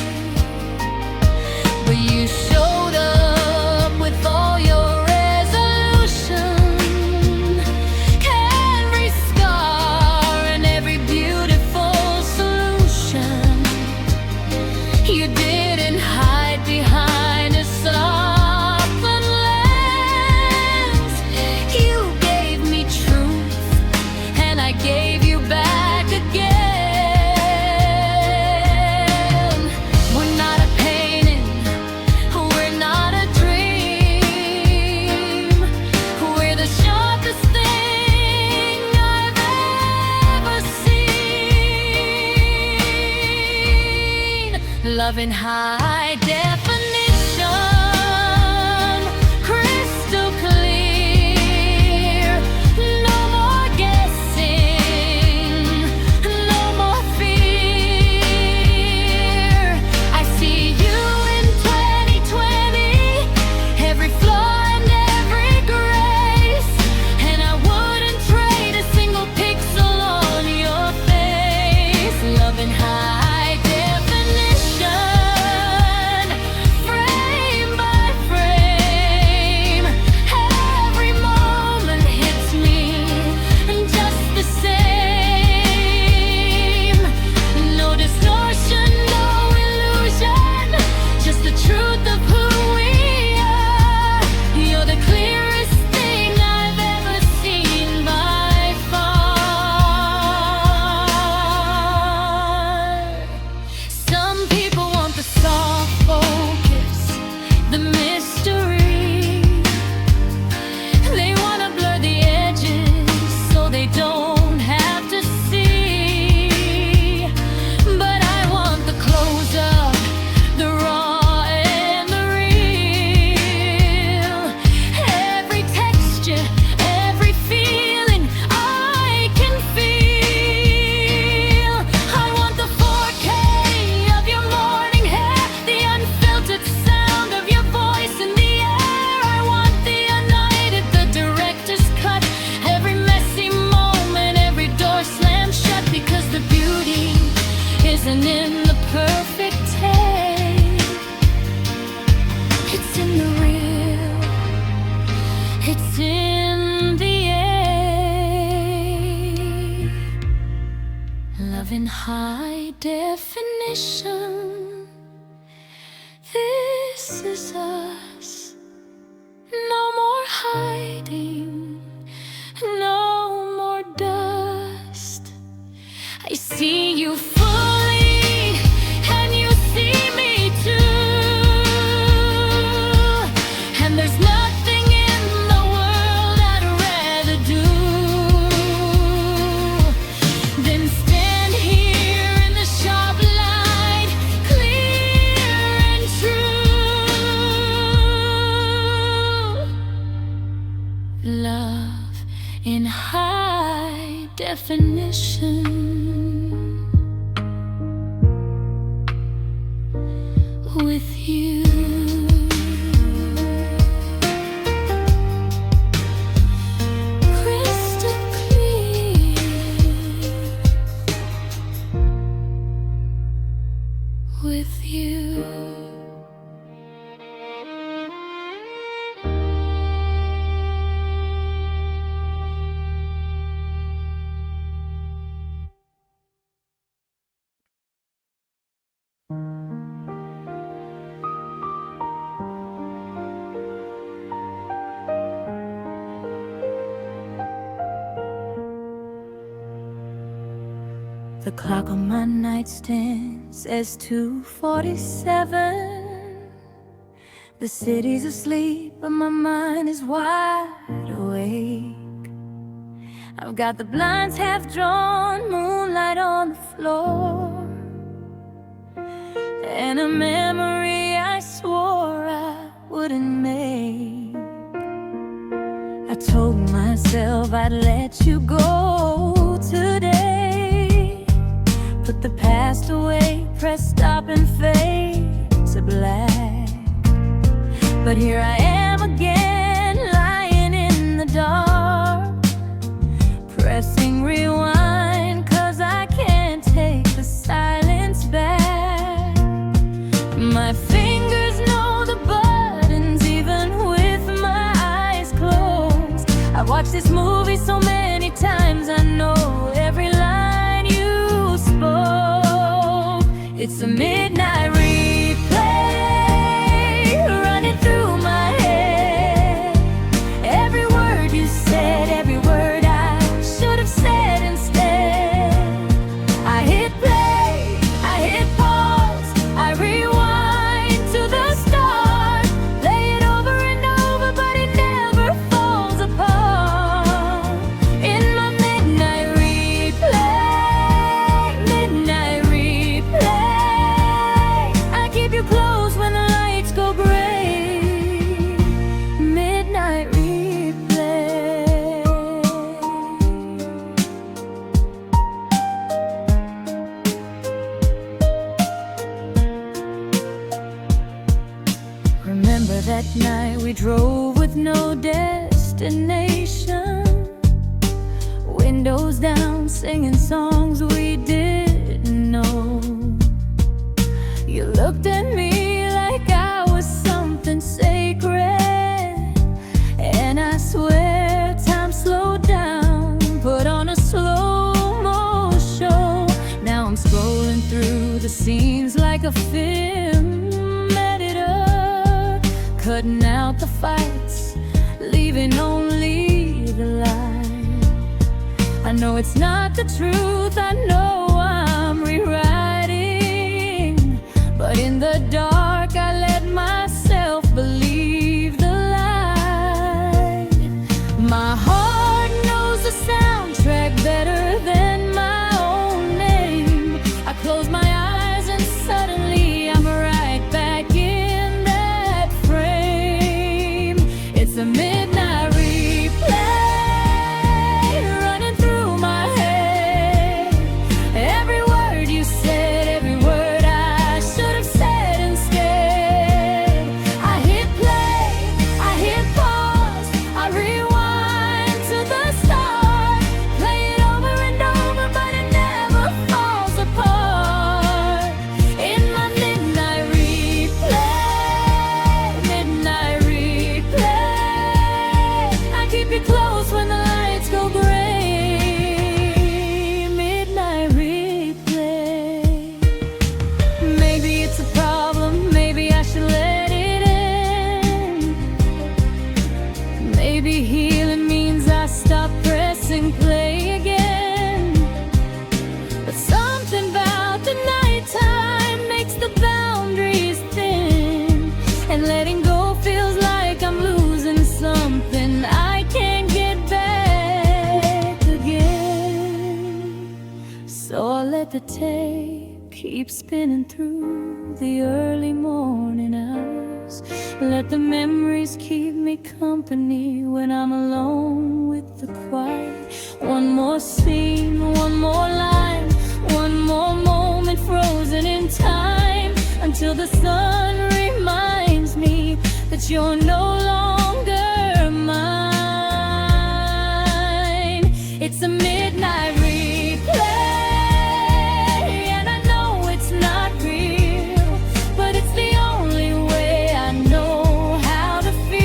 But you showed up with all your resolution, Love in high definition, crystal clear. No more guessing, no more fear. I see you in 2020, every flaw and every grace, and I wouldn't trade a single pixel on your face. Love in high definition, frame by frame. Every moment hits me just the same. No distortion, no illusion, just the truth of who we are. You're the clearest thing I've ever seen by far. Some people want the soft focus, the mystery. They wanna blur the edges so they don't have to see. But I want the close up, the raw and the real. Every texture, every feeling I can feel. I want the 4K of your morning hair, the unfiltered sound of your voice in the air. I want the unedited, the director's cut, every messy moment, every door slammed shut. Because the beauty isn't in the perfect take, it's in the real, it's in the air. Love in high definition, this is us. No more hiding, no more dust. I see you fully, and you see me too. And there's nothing in the world I'd rather do than stand here in the sharp light, clear and true. Love in high definition, with you. Crystal clear, with you. The clock on my nightstand says 2:47. The city's asleep, but my mind is wide awake. I've got the blinds half drawn, moonlight on the floor, and a memory I swore I wouldn't make. I told myself I'd let you go today, put the past away, press stop and fade to black. But here I am again, lying in the dark, pressing rewind, 'cause I can't take the silence back. My fingers know the buttons, even with my eyes closed. I've watched this movie so many times, I know every line you spoke. It's a midnight replay running through my head. Every word you said, every word I should have said instead. I hit play, I hit pause, I rewind to the start, play it over and over, but it never falls apart. In my midnight replay, That night we drove with no destination, windows down, singing songs we didn't know. You looked at me like I was something sacred, and I swear time slowed down, put on a slow-mo show. Now I'm scrolling through the scenes like a film editor, cutting out the fights, leaving only the light. I know it's not the truth, I know I'm rewriting, but in the dark I let myself believe the lie. My heart knows the soundtrack better than my own name. I close my eyes and suddenly I'm right back in that frame. It's a midnight replay running through my head. Every word you said, every word I should have said instead. I hit play, I hit pause, I rewind to the start, play it over and over, but it never falls apart. In my midnight replay, I keep you close when the lights go gray. Midnight replay. Maybe it's a problem, maybe I should let it in. Maybe healing means I stop pressing play again. But something about the nighttime makes the boundaries thin, and letting go feels like I'm losing something I can't get back again. So I let the tape keep spinning through the early morning hours. Let the memories keep me company when I'm alone with the quiet. One more scene, one more line, one more moment frozen in time, until the sun reminds me that you're no longer mine. It's a midnight replay, and I know it's not real, but it's the only way I know how to feel.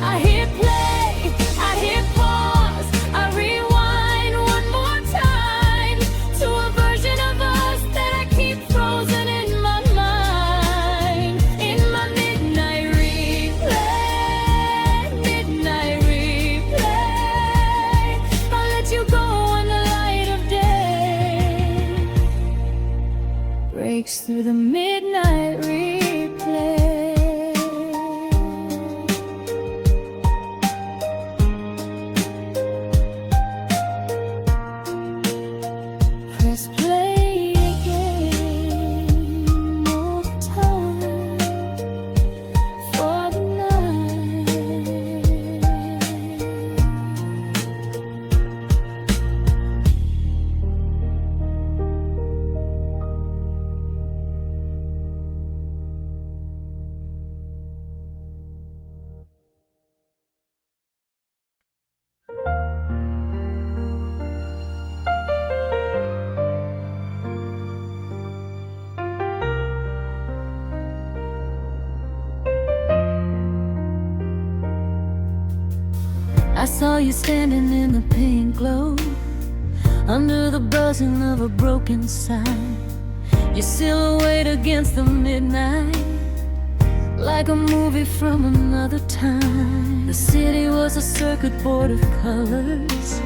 I hit play, I hit pause, I rewind one more time to a version of us that I keep frozen in my mind. In my midnight replay, I'll let you go when the light of day breaks through the midnight replay. Press play again, more time for the night. I saw you standing in the pink glow, under the buzzing of a broken sign. Your silhouette against the midnight, like a movie from another time. The city was a circuit board of colors,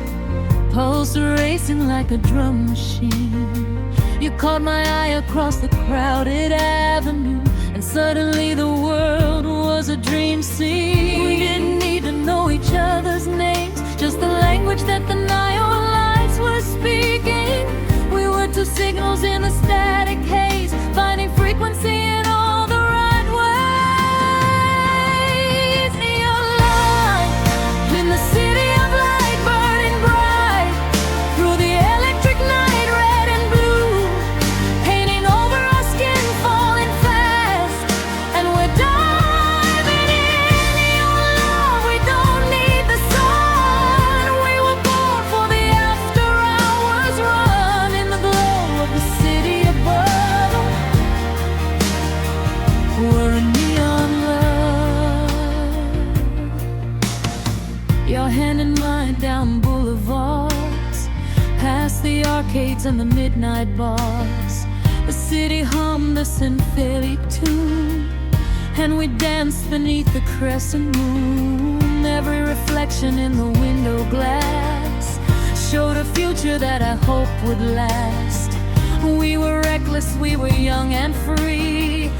pulse racing like a drum machine. You caught my eye across the crowded avenue, and suddenly the world was a dream scene. We didn't need to know each other's names, just the language that the neon lights were speaking. We were two signals in the static haze, finding frequency in all the right ways. Neon light in the city of light, burning bright through the electric night, red and blue, painting over our skin, falling fast. And and the midnight bars. The city hummed a symphony tune, and we danced beneath the crescent moon. Every reflection in the window glass showed a future that I hoped would last. We were reckless, we were young and free,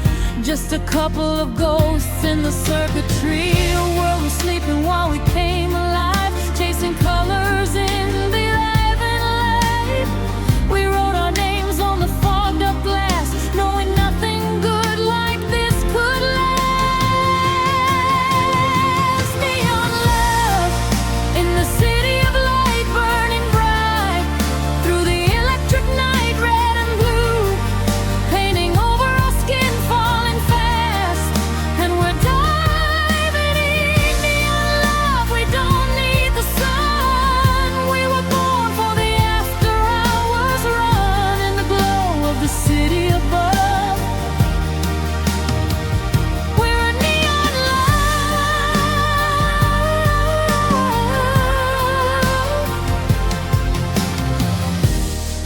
just a couple of ghosts in the circuitry. The world was sleeping while we came alive, chasing colors in the living light. We wrote our names on the fogged up glass, knowing nothing good like this could last. Neon love in the city of light, burning bright through the electric night, red and blue, painting over our skin, falling fast, and we're diving in. Neon love, we don't need the sun. We were born for the after hours run in the glow of the city above. We're a neon love.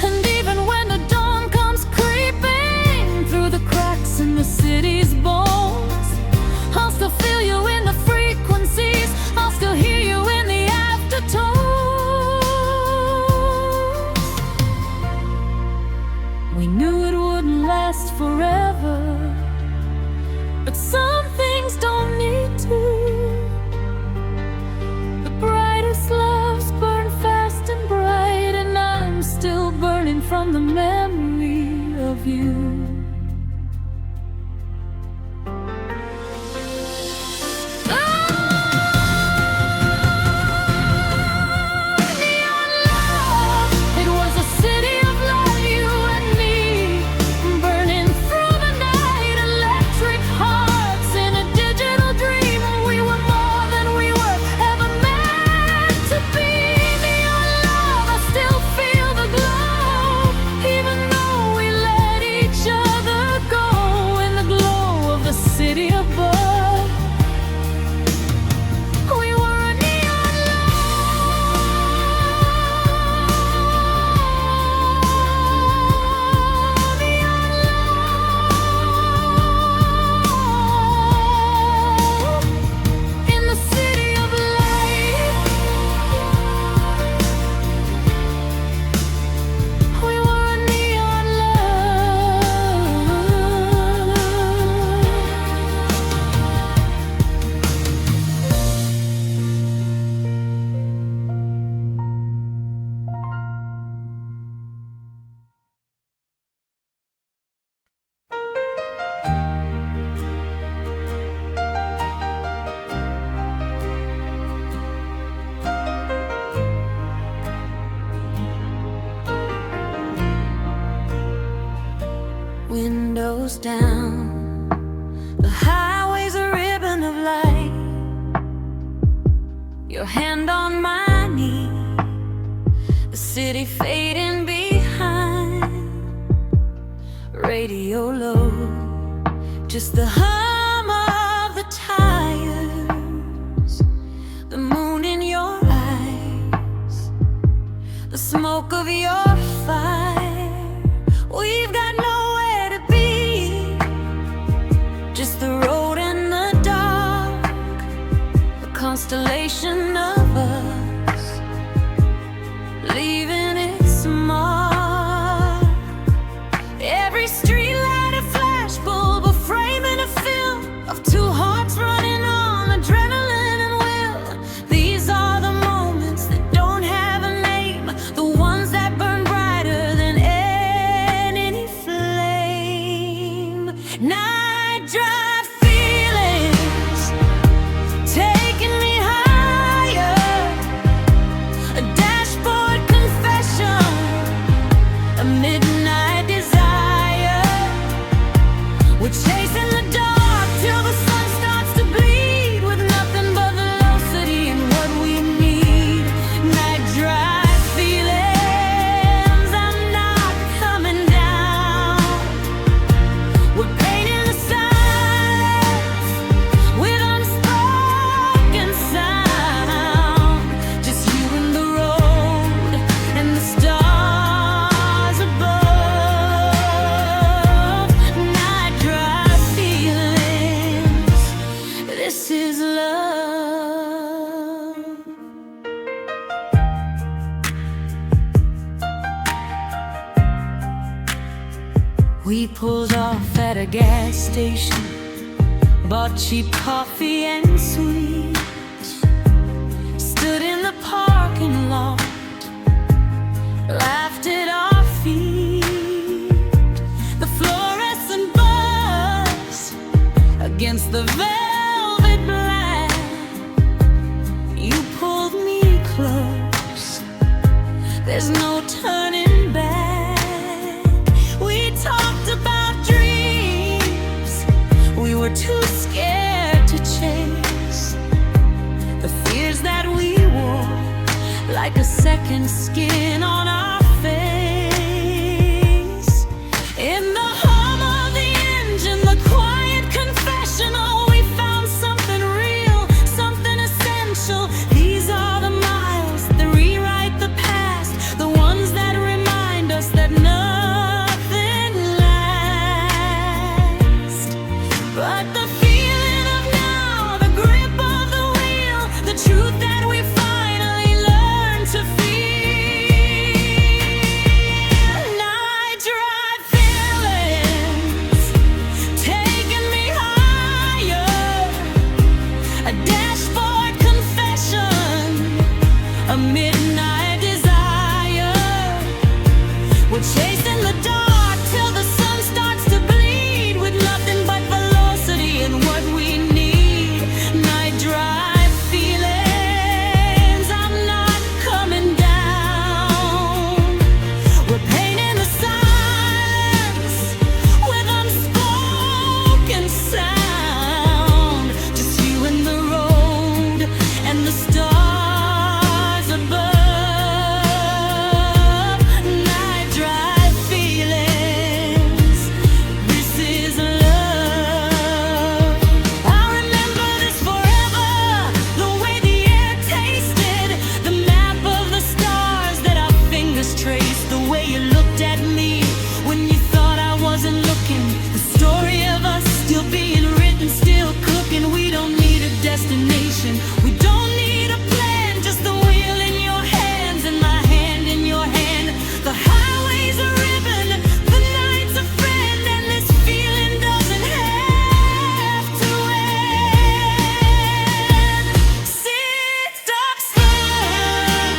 And even when the dawn comes creeping through the cracks in the city's bones, I'll still feel you in the frequencies, I'll still hear you in the aftertones. We knew it wouldn't last forever, but some things don't need to. The brightest loves burn fast and bright, and I'm still burning from the memory of you. Neon love, it was a city of love, you and me, burning through the night, electric hearts in a digital dream. We were more than we were ever meant to be. Neon love, I still feel the glow, even though we let each other go in the glow of the city above. We were a neon love, neon love, in the city of light. We were a neon love. Windows down, the highway's a ribbon of light. Your hand on my knee, the city fading behind. Radio low, just the hum of the tires, the moon in your eyes, the smoke of your fire. We've got nowhere to be, just the road and the dark, a constellation of us, leaving its mark. Every street light a flashbulb, a frame and a film of two hearts running on adrenaline and will. These are the moments that don't have a name, the ones that burn We pulled off at a gas station, bought cheap coffee and sweets, stood in the parking lot, laughed at our feet. The fluorescent bus against the velvet black. You pulled me close, there's no turning back. We talked about dreams we were too scared to chase, the fears that we wore like a second skin on our face. In the hum of the engine, the quiet confessional, we found something real, something essential. These are the miles that rewrite the past, the ones that remind us that nothing lasts. But the feeling of now, the grip of the wheel, the truth that we finally learned to feel. Night drive feelings taking me higher, a dashboard confession, a midnight desire. We're chasing the dark till the sun starts to bleed, with nothing but velocity and what we need. Night drive feelings, I'm not coming down. We're painting the silence with unspoken sound, just you and the road and the stars above. Night drive feelings, this is love. I remember this forever, the way the air tasted, the map of the stars that our fingers traced, the way you looked at me when you thought I wasn't looking, the story of us still being written, still cooking. We don't need a destination, we don't need a plan, just the wheel in your hands and my hand in your hand. The highway's a ribbon, the night's a friend, and this feeling doesn't have to end. Sit, stop, start.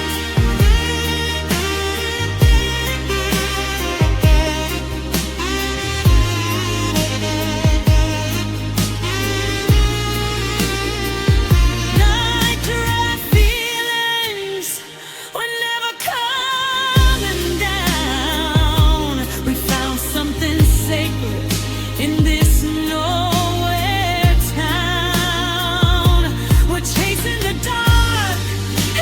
Night drive feelings, we're never coming down. We found something sacred in this nowhere town. We're chasing the dark,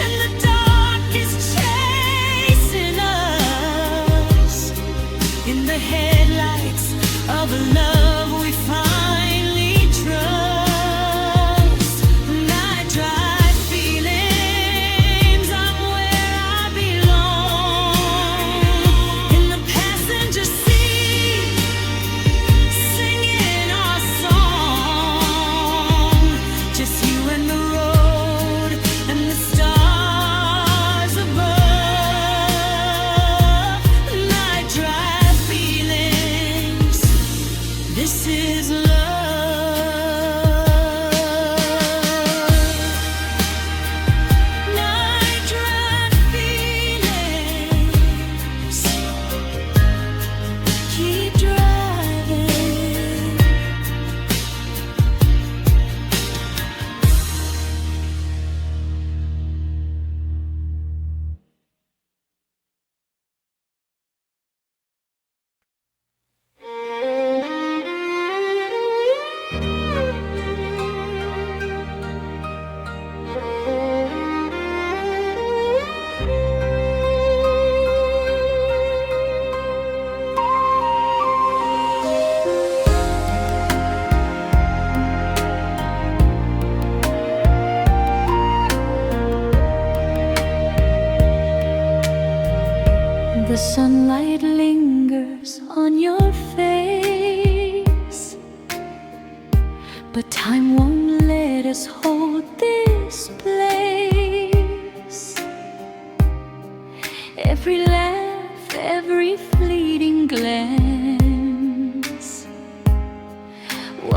and the dark is chasing us. In the headlights of a love we finally trust. Night drive feelings, I'm where I belong. In the passenger seat, singing our song, just you and the road and the stars above. Night drive feelings, this is love. Night drive feelings, keep driving.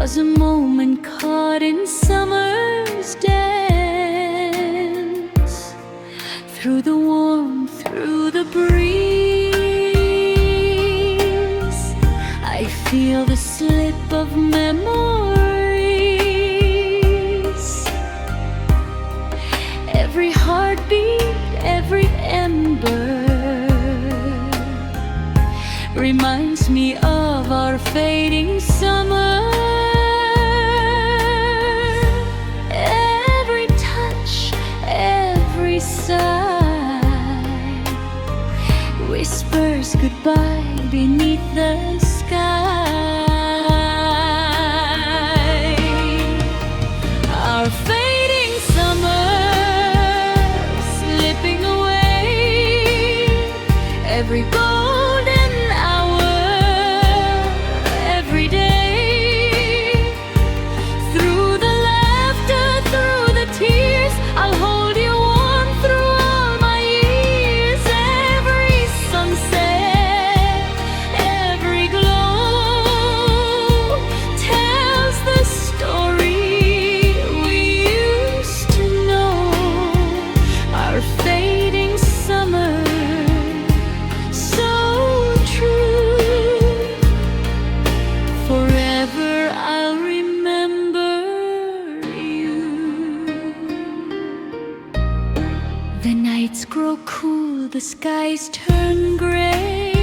was a moment caught in summer's dance. Through the warmth, through the breeze, I feel the slip of memories. Every heartbeat, every ember reminds me of our fading summer. Every touch, every sigh whispers goodbye beneath the sky. Our fading summer slipping away, every golden hour, every day. Through the laughter, through the tears, I'll hold you warm through all my years. Every sunset, every glow tells the story we used to know. Our fading summer, so true. Forever I'll remember you. The nights grow cool, the skies turn gray,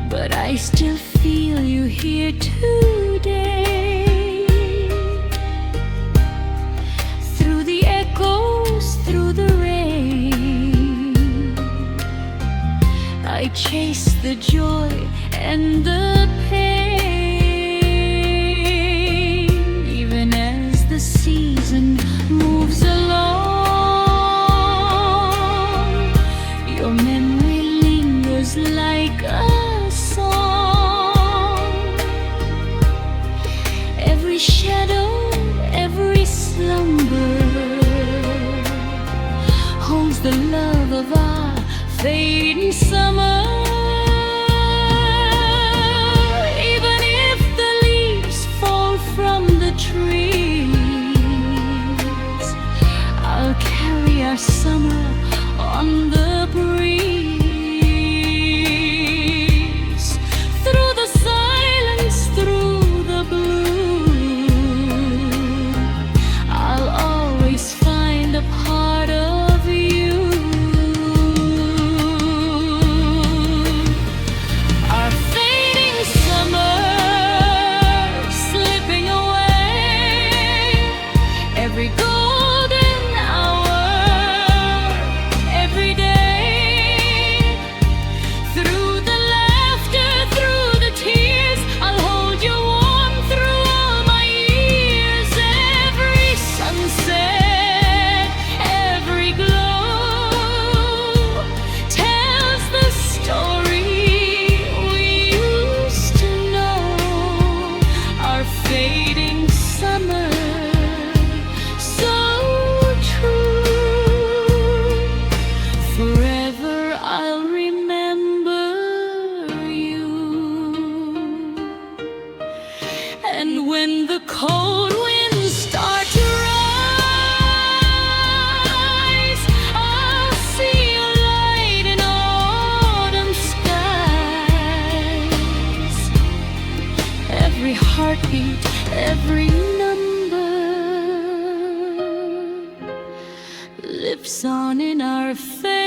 but I still feel you here today. Through the echoes, through the rain, I chase the joy and the pain. Even as the season moves along, your memory lingers like a song. Every shadow, every slumber holds the love of our fading summer. Even if the leaves fall from the trees, I'll carry our summer on the breeze. Through the silence, through the blue, I'll always find a part of you. Our fading summer slipping away, every golden hour, every day. Through the laughter, through the tears, I'll hold you warm through all my years. Every sunset, every glow tells the story we used to know. Our fading summer, so true. Forever I'll remember you. And when the cold winds start to rise, I'll see a light in autumn skies. Every heartbeat, every number lives on in our face.